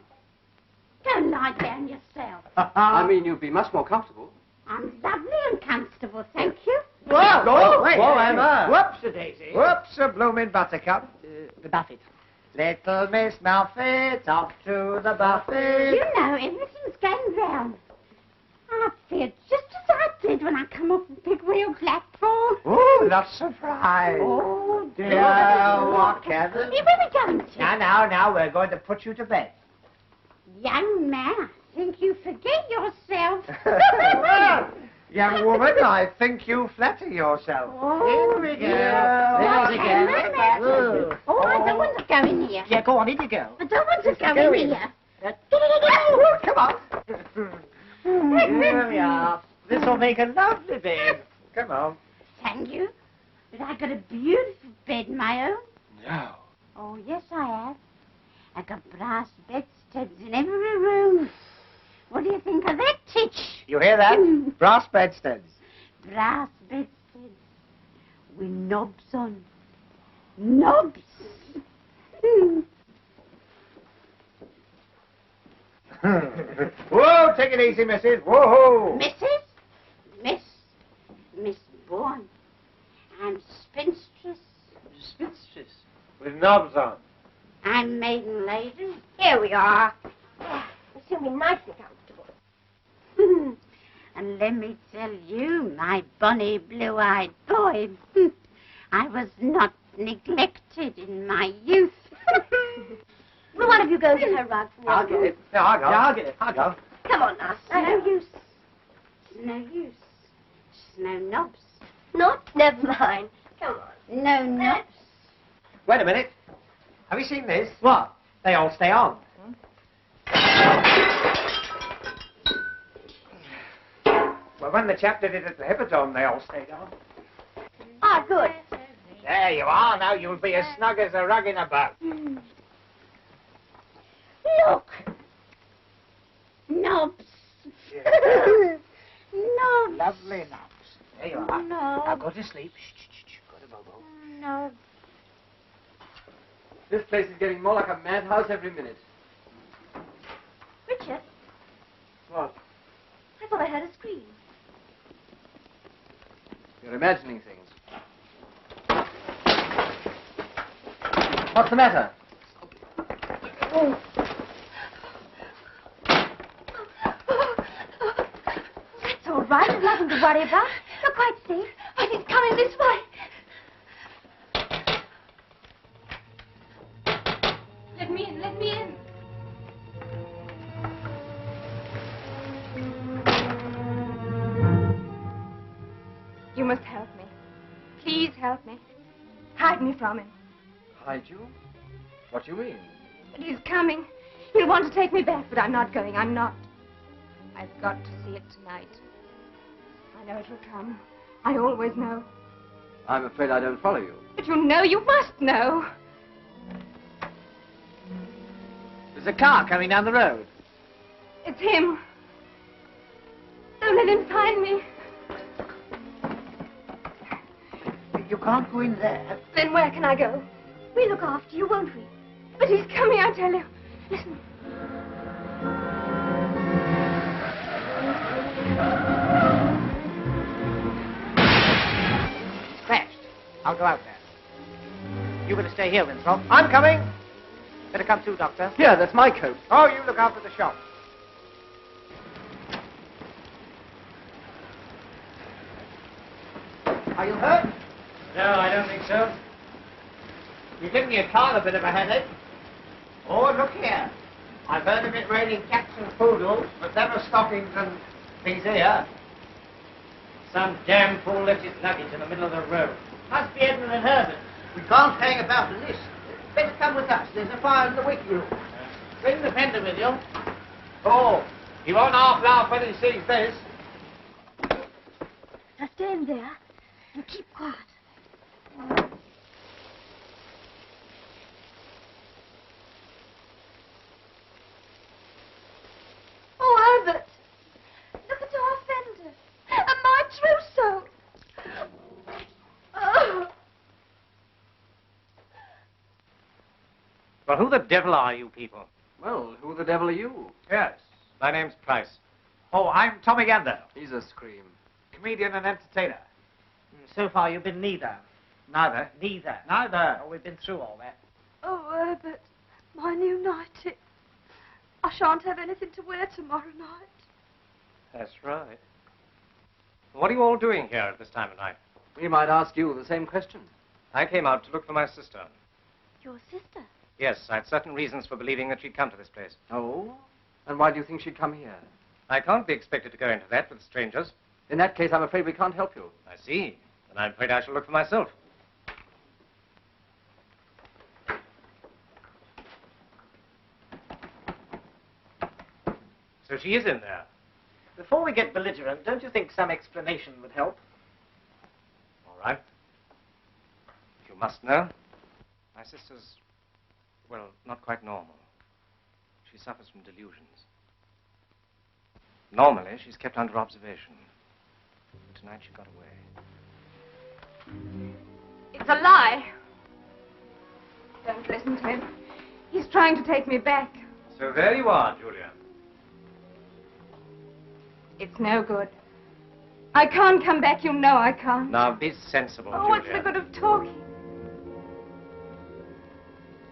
Don't lie down yourself. I mean, you'd be much more comfortable. I'm lovely and comfortable, thank you. Whoa, wait, Emma. Whoops-a-daisy. Whoops, a blooming buttercup. The buffet. Little Miss Muffet, off to the buffet. You know, everything's going round. I feel just as I did when I come off the big wheel platform. Oh, not surprised. Oh, Dear, what can the... Where are we going to? Now, we're going to put you to bed. Young man, I think you forget yourself. Young woman, I think you flatter yourself. Oh, Here we go. There's again. Oh, I don't want to go in here. Yeah, go on, in you go. I don't want to go in here. Come on. Here we are. This'll make a lovely bed. Come on. Thank you. But I got a beautiful bed of my own. No. Oh, yes, I have. I got brass bedsteads in every room. What do you think of that, Titch? You hear that? Brass bedsteads. Brass bedsteads with knobs on. Knobs. Whoa, take it easy, missus. Whoa. Miss Bourne. I'm spinstress. Spinstress. With knobs on. I'm maiden lady. Here we are. It's going to be nice and comfortable. And let me tell you, my bonny blue-eyed boy, I was not neglected in my youth. Will one of you go and get her rug for I'll get it. Yeah, I'll go. Yeah, I'll get it. I'll go. Come on now. It's no use. It's no use. It's no knobs. Not? Never mind. Come on. No knobs. Wait a minute. Have you seen this? What? They all stay on. Well, when the chap did it at the Hippodrome, they all stayed on. Ah, good. There you are. Now you'll be as snug as a rug in a bug. Look. Knobs. Knobs. Lovely knobs. There you are. No. Now go to sleep. Shh. Go to Bobo. No. This place is getting more like a madhouse every minute. Richard, What? I thought I heard a scream. You're imagining things. What's the matter? Oh. That's all right. There's nothing to worry about. You're quite safe. But he's coming this way. Let me in. Let me in. You must help me. Please help me. Hide me from him. Hide you? What do you mean? But he's coming. He'll want to take me back, but I'm not going. I'm not. I've got to see it tonight. I know it'll come. I always know. I'm afraid I don't follow you. But you know, you must know. There's a car coming down the road. It's him. Don't let him find me. You can't go in there. Then where can I go? We'll look after you, won't we? But he's coming, I tell you. Listen. It's crashed. I'll go out there. You better stay here, Winthrop. I'm coming. Better come too, Doctor. Here, that's my coat. Oh, you look after the shop. Are you hurt? No, I don't think so. You're giving your car a bit of a headache. Oh, look here. I've heard of it raining cats and poodles, but never stockings and things here. Some damn fool left his luggage in the middle of the road. Must be Edmund and Herbert. We can't hang about in this. Better come with us. There's a fire in the waiting room. Bring the fender with you. Oh, he won't half laugh when he sees this. Now stand there and keep quiet. Oh, Albert! Look at our fender. And my trousseau. Oh. Well, who the devil are you people? Well, who the devil are you? Yes, my name's Price. Oh, I'm Tommy Gander, He's a scream. comedian and entertainer. So far, you've been neither. Neither. Neither. Neither. Oh, we've been through all that. Oh, Herbert, my new nightie. I shan't have anything to wear tomorrow night. That's right. What are you all doing here at this time of night? We might ask you the same question. I came out to look for my sister. Your sister? Yes, I had certain reasons for believing that she'd come to this place. Oh? And why do you think she'd come here? I can't be expected to go into that with strangers. In that case, I'm afraid we can't help you. I see. Then I'm afraid I shall look for myself. So she is in there. Before we get belligerent, don't you think some explanation would help? All right. must know. My sister's, well, not quite normal. She suffers from delusions. Normally, she's kept under observation. Tonight, she got away. It's a lie. Don't listen to him. He's trying to take me back. So there you are, Julia. It's no good. I can't come back, you know I can't. Now, be sensible, Oh, Julia. what's the good of talking?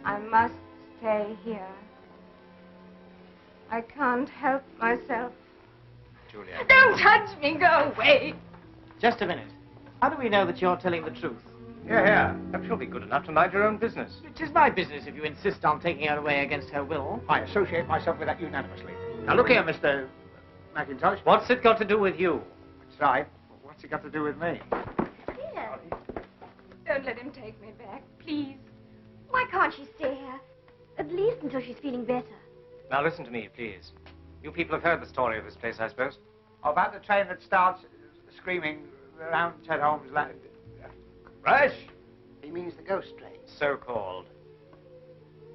I must stay here. I can't help myself. Julia. Don't touch me, go away. Just a minute. How do we know that you're telling the truth? Here. Perhaps you'll be good enough to mind your own business. It is my business if you insist on taking her away against her will. I associate myself with that unanimously. Now, look here, Mr. Mackintosh. What's it got to do with you? That's right. What's it got to do with me? Dear, Don't let him take me back, please. why can't she stay here? At least until she's feeling better. Now, listen to me, please. You people have heard the story of this place, I suppose? About the train that starts screaming around Ted Holmes' land. Rush? He means the ghost train. So-called.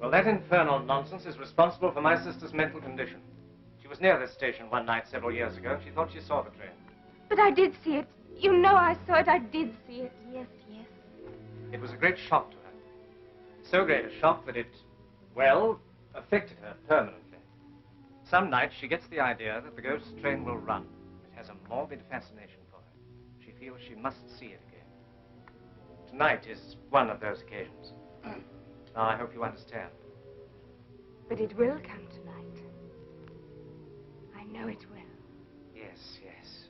Well, that infernal nonsense is responsible for my sister's mental condition. She was near this station one night several years ago. She thought she saw the train. But I did see it. You know I saw it. I did see it. Yes, yes. It was a great shock to her. So great a shock that it, well, affected her permanently. Some nights she gets the idea that the ghost train will run. It has a morbid fascination for her. She feels she must see it again. Tonight is one of those occasions. Now, I hope you understand. But it will come tonight. I know it will. Yes, yes.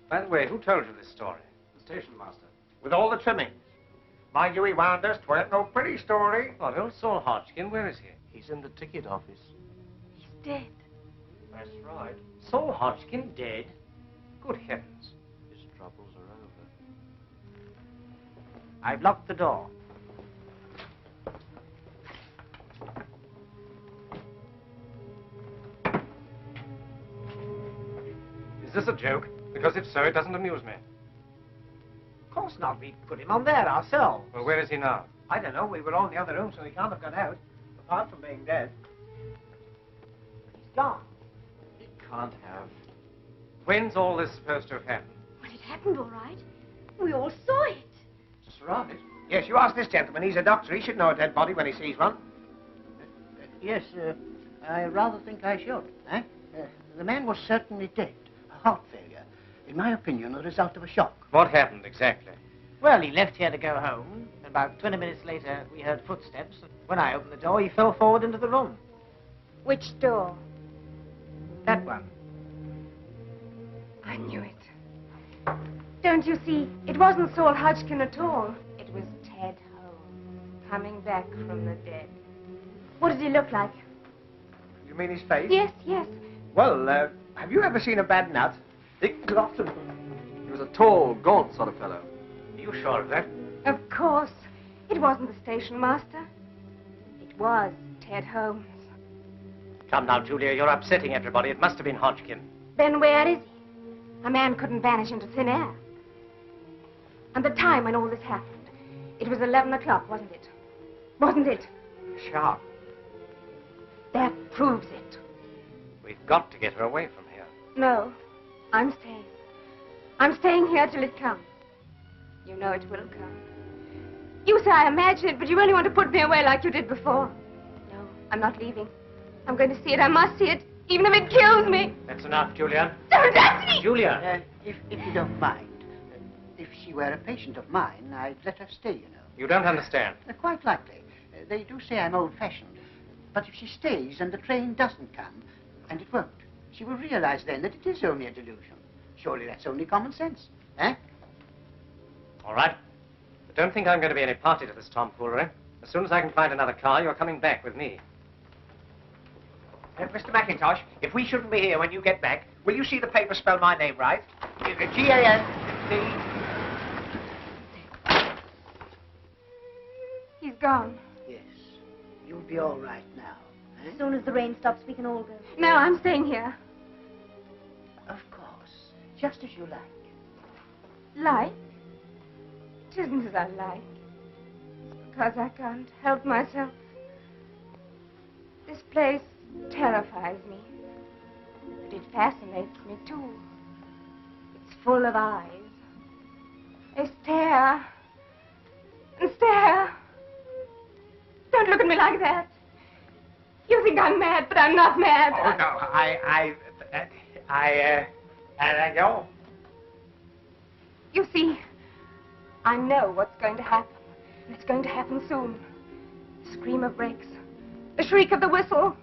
By the way, who told you this story? The station master. With all the trimmings. Mind you, he warned us, 'twasn't no pretty story. What, old Saul Hodgkin? Where is he? He's in the ticket office. He's dead. That's right. Saul Hodgkin dead? Good heavens. His troubles are over. I've locked the door. Is this a joke? Because if so, it doesn't amuse me. Of course not. We put him on there ourselves. Well, where is he now? I don't know. We were all in the other room, so he can't have gone out. Apart from being dead. He's gone. He can't have. When's all this supposed to have happened? Well, it happened all right. We all saw it. That's right. Yes, you ask this gentleman. He's a doctor. He should know a dead body when he sees one. Yes, I rather think I should. Eh? The man was certainly dead. A heart failure. In my opinion, the result of a shock. What happened exactly? Well, he left here to go home. About 20 minutes later, we heard footsteps. When I opened the door, he fell forward into the room. Which door? That one. I knew it. Don't you see? It wasn't Saul Hodgkin at all. It was Ted Holmes, coming back from the dead. What did he look like? You mean his face? Yes, yes. Well, have you ever seen a bad nut? Thick cloth and... He was a tall, gaunt sort of fellow. Are you sure of that? Of course. It wasn't the station master. It was Ted Holmes. Come now, Julia, you're upsetting everybody. It must have been Hodgkin. Then where is he? A man couldn't vanish into thin air. And the time when all this happened, it was 11 o'clock, wasn't it? Wasn't it? Sharp. That proves it. We've got to get her away from here. No, I'm staying. I'm staying here till it comes. You know it will come. You say I imagine it, but you only want to put me away like you did before. No, I'm not leaving. I'm going to see it. I must see it, even if it kills me. That's enough, Julia. Don't touch me! Julia! If you don't mind, if she were a patient of mine, I'd let her stay, you know. You don't understand. Quite likely. They do say I'm old-fashioned. But if she stays and the train doesn't come, and it won't, she will realize then that it is only a delusion. Surely that's only common sense, eh? All right. But don't think I'm going to be any party to this tomfoolery. As soon as I can find another car, you're coming back with me. Mr. Mackintosh, if we shouldn't be here when you get back, will you see the paper spell my name right? G-A-N-D... He's gone. Yes. You'll be all right now, eh? As soon as the rain stops, we can all go. No, I'm staying here. Of course. Just as you like. Like? It isn't as I like. It's because I can't help myself. This place terrifies me, but it fascinates me too. It's full of eyes. They stare and stare. Don't look at me like that. You think I'm mad, but I'm not mad. Oh, no, I go. You see, I know what's going to happen, and it's going to happen soon. The scream of brakes, the shriek of the whistle,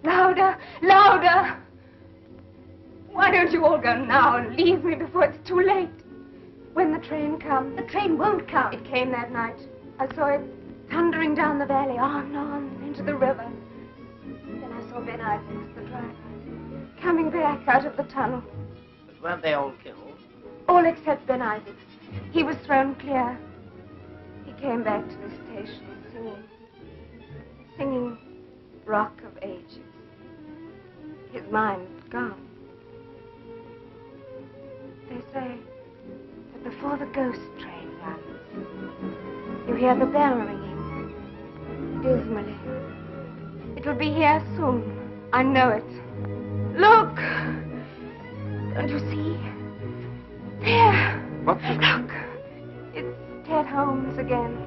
louder, louder. Why don't you all go now and leave me before it's too late? When the train comes... The train won't come. It came that night. I saw it thundering down the valley, on, into the river. Then I saw Ben Isaacs, the driver, coming back out of the tunnel. But weren't they all killed? All except Ben Isaacs. He was thrown clear. He came back to the station singing Rock of Ages. His mind gone. They say that before the ghost train runs, you hear the bell ringing dismally. It will be here soon. I know it. Look! Don't you see? There! What? Look! It's Ted Holmes again,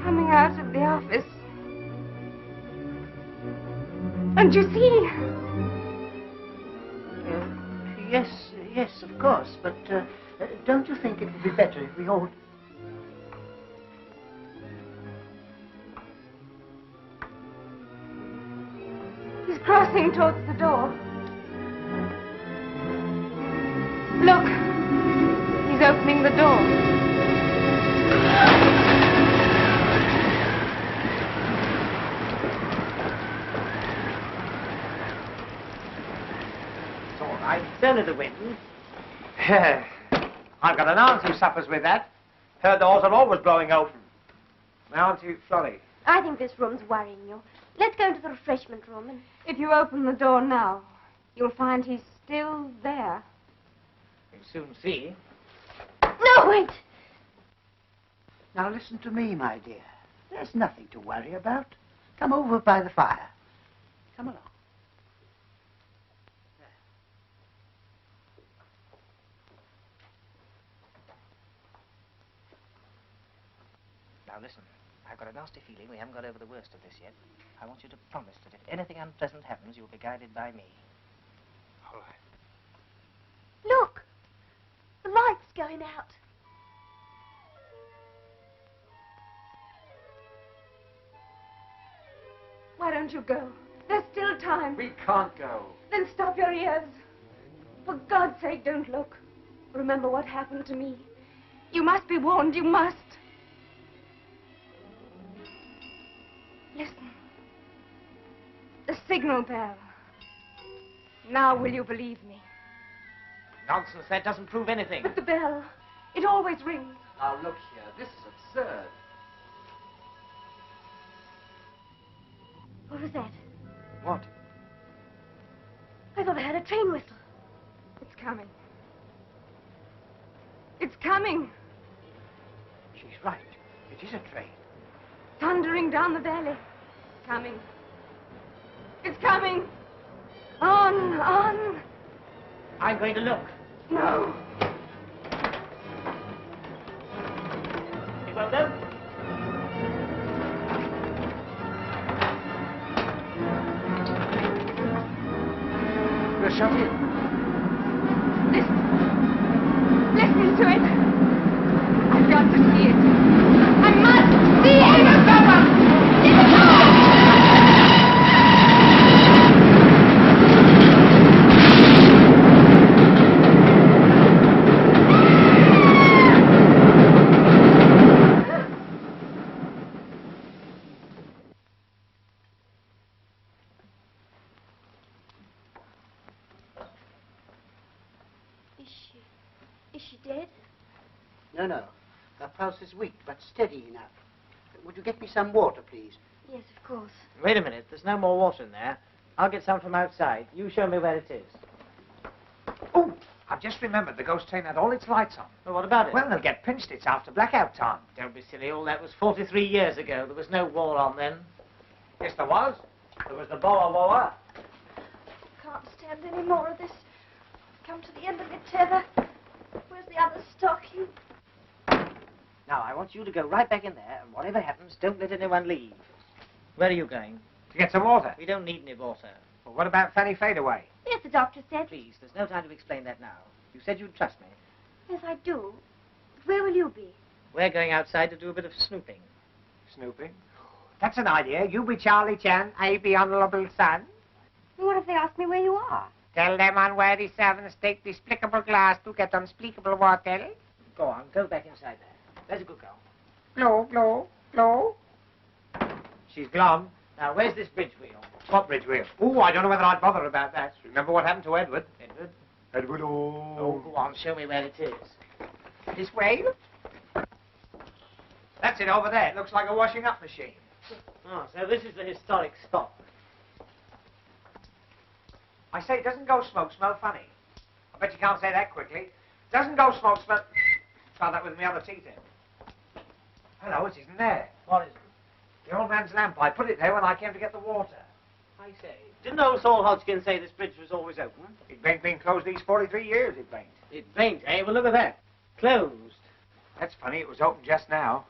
coming out of the office. Don't you see? Yes, of course, but don't you think it would be better if we all... He's crossing towards the door. Look! He's opening the door. It's all right. It's only the wind. I've got an aunt who suffers with that. Her doors are always blowing open. My auntie Florrie. I think this room's worrying you. Let's go into the refreshment room and... If you open the door now, you'll find he's still there. You'll soon see. No, wait! Now listen to me, my dear. There's nothing to worry about. Come over by the fire. Come along. Now listen, I've got a nasty feeling we haven't got over the worst of this yet. I want you to promise that if anything unpleasant happens, you'll be guided by me. All right. Look! The light's going out. Why don't you go? There's still time. We can't go. Then stop your ears. For God's sake, don't look. Remember what happened to me. You must be warned, you must. Listen. The signal bell. Now will you believe me? Nonsense, that doesn't prove anything. But the bell, it always rings. Now look here, this is absurd. What was that? What? I thought I heard a train whistle. It's coming. It's coming. She's right. It is a train. Thundering down the valley. Coming. It's coming. On, on. I'm going to look. No. It won't open. We're shut in. Listen to it. I've got to see it. I must see it. Is she dead? No. Her pulse is weak, but steady enough. Would you get me some water, please? Yes, of course. Wait a minute, there's no more water in there. I'll get some from outside. You show me where it is. Oh, I've just remembered the ghost train had all its lights on. Well, what about it? Well, they'll get pinched. It's after blackout time. Don't be silly. All that was 43 years ago. There was no war on then. Yes, there was. There was the Boer War. Can't stand any more of this. Come to the end of your tether. Where's the other stocking? Now, I want you to go right back in there, and whatever happens, don't let anyone leave. Where are you going? To get some water. We don't need any water. Well, what about Fanny Fadeaway? Yes, the doctor said. Please, there's no time to explain that now. You said you'd trust me. Yes, I do. But where will you be? We're going outside to do a bit of snooping. Snooping? That's an idea. You be Charlie Chan, I be Honourable Son. What if they ask me where you are? Tell them on where the servants take despicable glass to get unspeakable water. Go on, go back inside there. There's a good girl. Blow, blow, blow. She's glum. Now, where's this bridge wheel? What bridge wheel? Oh, I don't know whether I'd bother about that. Remember what happened to Edward? Edward? Edward, Oh, go on, show me where it is. This way? That's it over there. It looks like a washing up machine. Oh, so this is the historic spot. I say, doesn't go smoke smell funny? I bet you can't say that quickly. Doesn't go smoke smell... Try that with my other teeth in. Hello, it isn't there. What is it? The old man's lamp. I put it there when I came to get the water. I say, didn't old Saul Hodgkin say this bridge was always open? It ain't been closed these 43 years, it ain't. It ain't, eh? Well, look at that. Closed. That's funny, it was open just now.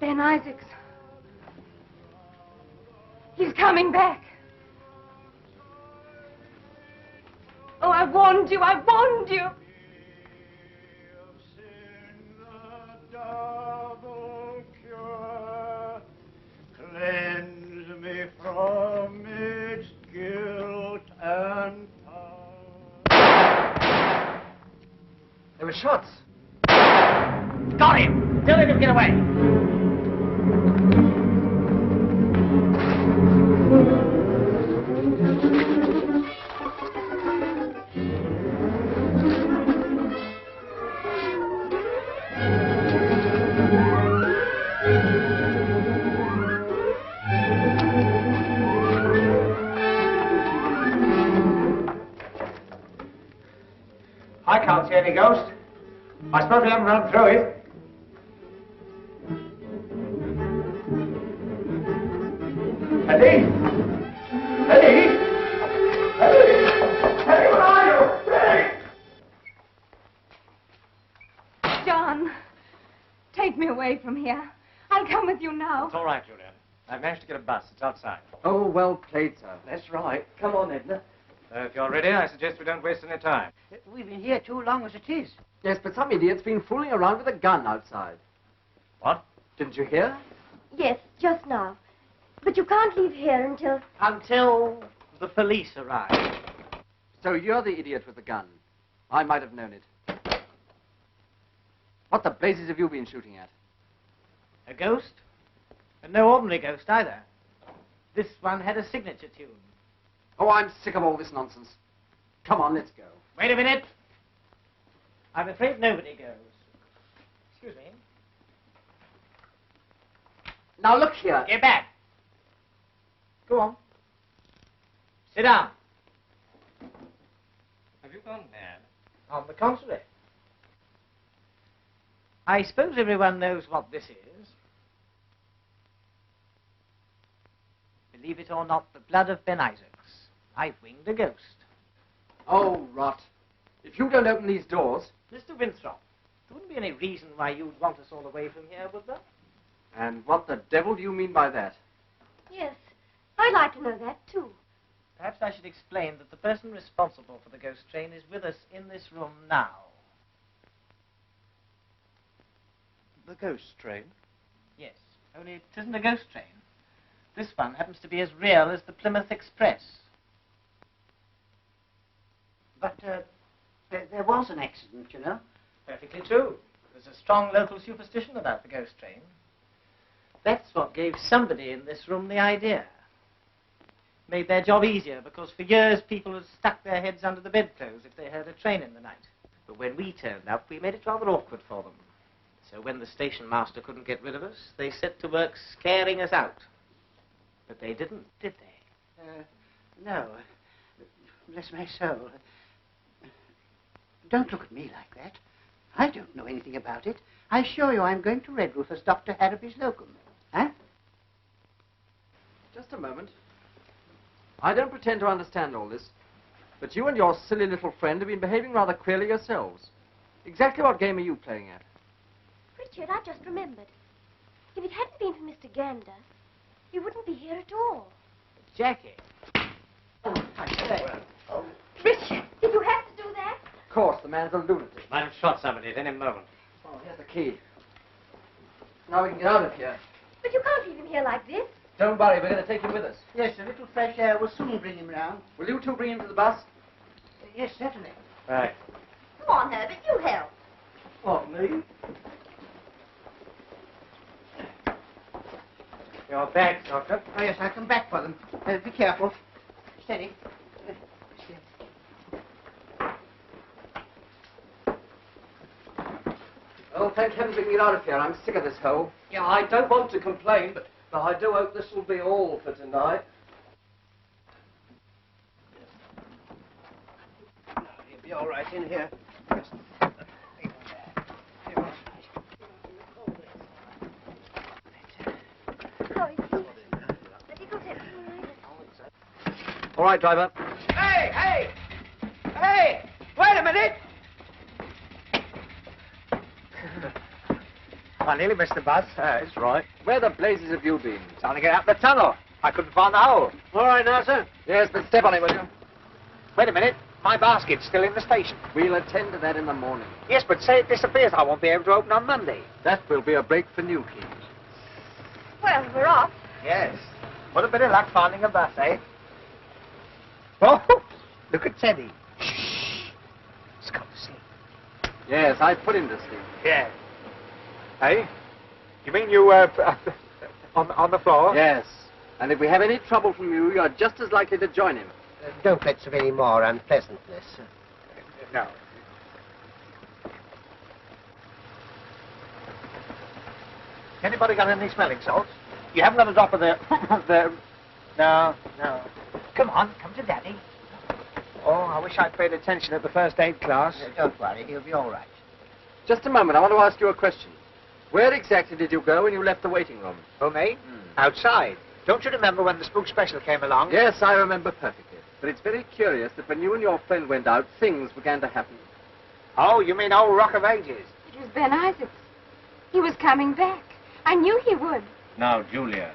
Ben Isaacs. He's coming back. Oh, I warned you, I warned you. Cleanse me from its guilt and power. There were shots. Got him! Don't let him get away. I can't see any ghost. I suppose we haven't run through it. Eddie! Eddie! Eddie! Eddie, where are you? Eddie! John, take me away from here. I'll come with you now. It's all right, Julian. I've managed to get a bus. It's outside. Oh, well played, sir. That's right. Come on, Edna. If you're ready, I suggest we don't waste any time. We've been here too long as it is. Yes, but some idiot's been fooling around with a gun outside. What? Didn't you hear? Yes, just now. But you can't leave here until... Until the police arrive. So you're the idiot with the gun. I might have known it. What the blazes have you been shooting at? A ghost? And no ordinary ghost either. This one had a signature tune. Oh, I'm sick of all this nonsense. Come on, let's go. Wait a minute. I'm afraid nobody goes. Excuse me. Now look here. Get back. Go on. Sit down. Have you gone mad? On the contrary. I suppose everyone knows what this is. Believe it or not, the blood of Ben Isaacs. I've winged a ghost. Oh, rot. If you don't open these doors... Mr. Winthrop, there wouldn't be any reason why you'd want us all away from here, would there? And what the devil do you mean by that? Yes, I'd like to know that, too. Perhaps I should explain that the person responsible for the ghost train is with us in this room now. The ghost train? Yes, only it isn't a ghost train. This one happens to be as real as the Plymouth Express. But there was an accident, you know. Perfectly true. There's a strong local superstition about the ghost train. That's what gave somebody in this room the idea. Made their job easier, because for years people had stuck their heads under the bedclothes if they heard a train in the night. But when we turned up, we made it rather awkward for them. So when the station master couldn't get rid of us, they set to work scaring us out. But they didn't, did they? No. Bless my soul. Don't look at me like that. I don't know anything about it. I assure you I'm going to Redruth as Dr. Harrowby's locum. Huh? Just a moment. I don't pretend to understand all this, but you and your silly little friend have been behaving rather queerly yourselves. Exactly what game are you playing at? Richard, I just remembered. If it hadn't been for Mr. Gander, you wouldn't be here at all. Jackie. Richard, did you have to do that? Of course, the man's a lunatic. Might have shot somebody at any moment. Oh, here's the key. Now we can get out of here. But you can't leave him here like this. Don't worry, we're going to take him with us. Yes, a little fresh air will soon bring him round. Will you two bring him to the bus? Yes, certainly. Right. Come on, Herbert, you help. What, me? Your bags, Doctor. Oh, yes, I'll come back for them. Be careful. Steady. Oh, thank heavens we can get out of here. I'm sick of this hole. Yeah, I don't want to complain, but I do hope this will be all for tonight. You'll be all right in here. Just All right, driver. Hey, hey! Hey! Wait a minute! I nearly missed the bus. That's right. Where the blazes have you been? Trying to get out the tunnel. I couldn't find the hole. All right now, sir. Yes, but step on it, will you? Wait a minute. My basket's still in the station. We'll attend to that in the morning. Yes, but say it disappears. I won't be able to open on Monday. That will be a break for Newquay. Well, we're off. Yes. What a bit of luck finding a bus, eh? Oh, look at Teddy. Shh. He's gone to sleep. Yes, I put him to sleep. Yeah. Hey? You mean you, on the floor? Yes. And if we have any trouble from you, you're just as likely to join him. don't let's have any more unpleasantness. No. Anybody got any smelling salts? You haven't got a drop of the... No. Come on, come to Daddy. Oh, I wish I'd paid attention at the first aid class. Don't worry, he'll be all right. Just a moment, I want to ask you a question. Where exactly did you go when you left the waiting room? Oh, me? Outside. Don't you remember when the spook special came along? Yes, I remember perfectly. But it's very curious that when you and your friend went out, things began to happen. Oh, you mean old Rock of Ages? It was Ben Isaacs. He was coming back. I knew he would. Now, Julia.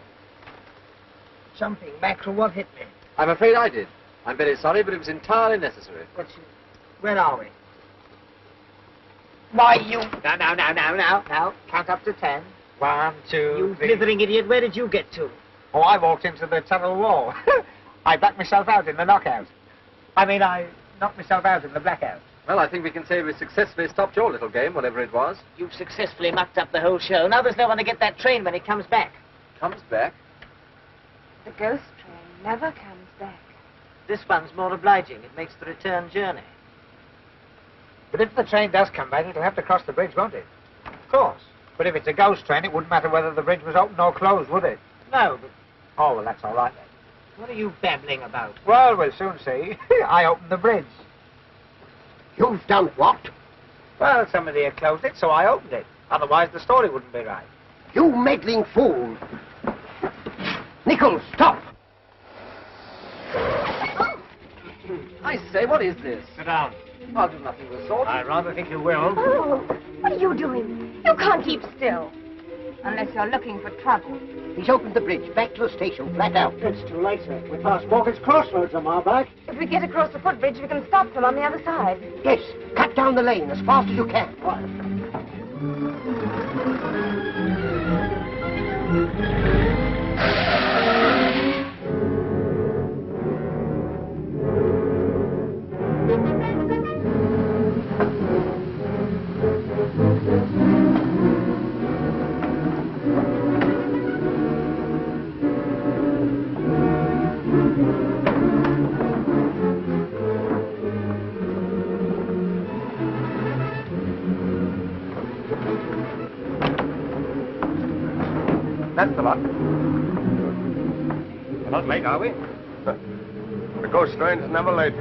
Something, Mackerel, what hit me? I'm afraid I did. I'm very sorry, but it was entirely necessary. Where are we? Why, you... Now. Count up to 10. 1, 2, You 3... blithering idiot, where did you get to? Oh, I walked into the tunnel wall. I backed myself out in the knockout. I knocked myself out in the blackout. Well, I think we can say we successfully stopped your little game, whatever it was. You've successfully mucked up the whole show. Now there's no one to get that train when it comes back. Comes back? The ghost train never comes back. This one's more obliging. It makes the return journey. But if the train does come back, it'll have to cross the bridge, won't it? Of course. But if it's a ghost train, it wouldn't matter whether the bridge was open or closed, would it? No, but... Oh, well, that's all right then. What are you babbling about? Well, we'll soon see. I opened the bridge. You've done what? Well, somebody had closed it, so I opened it. Otherwise, the story wouldn't be right. You meddling fool. Nichols, stop! I say, what is this? Sit down. I'll do nothing of the sort. I rather think you will. Oh, what are you doing? You can't keep still. Unless you're looking for trouble. He's opened the bridge, back to the station, flat out. It's too late, sir. We're past Morgan's Crossroads a mile back. If we get across the footbridge, we can stop them on the other side. Yes, cut down the lane as fast as you can. That's the lot. We're not late, are we? The ghost train's never late.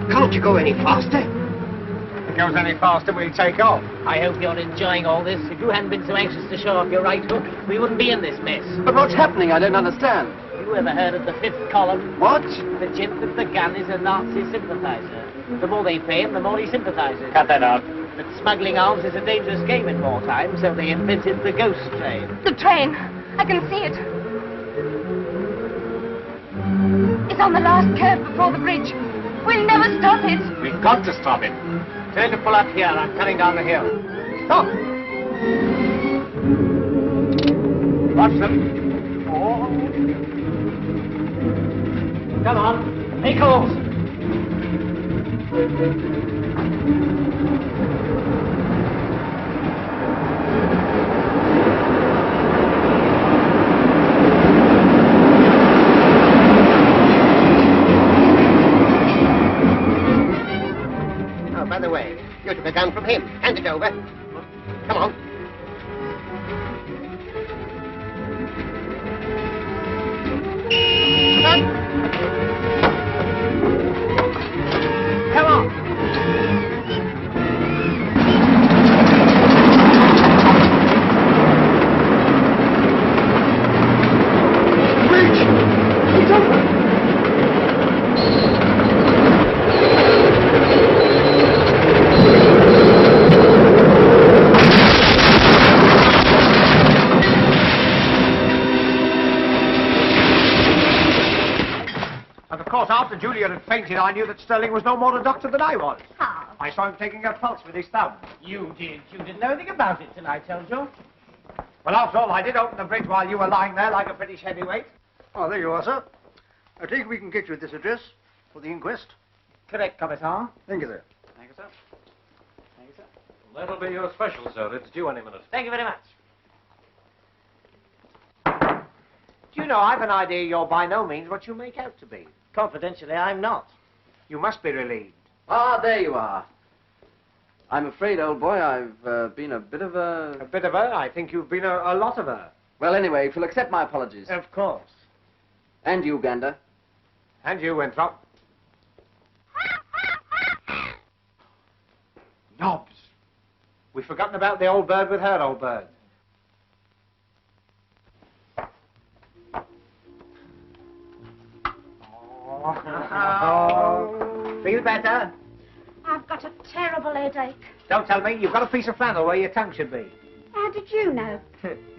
Can't you go any faster? If it goes any faster, we'll take off. I hope you're enjoying all this. If you hadn't been so anxious to show off your right hook, we wouldn't be in this mess. But what's happening? I don't understand. You ever heard of the fifth column? What? The gent with the gun is a Nazi sympathizer. The more they pay him, the more he sympathizes. Cut that out. But smuggling arms is a dangerous game in wartime, so they invented the ghost train. The train. I can see it. It's on the last curve before the bridge. We'll never stop it. We've got to stop it. Tell to pull up here. I'm cutting down the hill. Stop! Watch them. Oh. Come on, take course. Oh, by the way, you took a gun from him. Hand it over. Come on. Come on. And of course, after Julia had fainted, I knew that Sterling was no more a doctor than I was. How? I saw him taking her pulse with his thumb. You did. You didn't know anything about it till I told you. Well, after all, I did open the bridge while you were lying there like a British heavyweight. Oh, there you are, sir. I think we can get you at this address for the inquest. Correct, Commissar. Thank you, sir. Thank you, sir. Thank you, sir. That'll be your special, sir. It's due any minute. Thank you very much. Do you know, I've an idea you're by no means what you make out to be. Confidentially, I'm not. You must be relieved. Ah, there you are. I'm afraid, old boy, I've been a bit of a... A bit of her? I think you've been a lot of her. Well, anyway, if you'll accept my apologies. Of course. And you, Gander. And you, Winthrop. Nobs. We've forgotten about the old bird with her old bird. Oh. Feel better? I've got a terrible headache. Don't tell me. You've got a piece of flannel where your tongue should be. How did you know?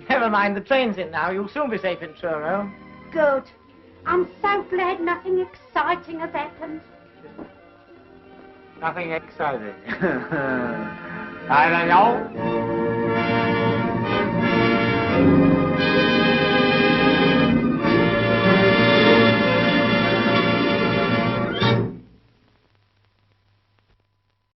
Never mind, the train's in now. You'll soon be safe in Truro. Good. I'm so glad nothing exciting has happened. Nothing exciting. I don't know.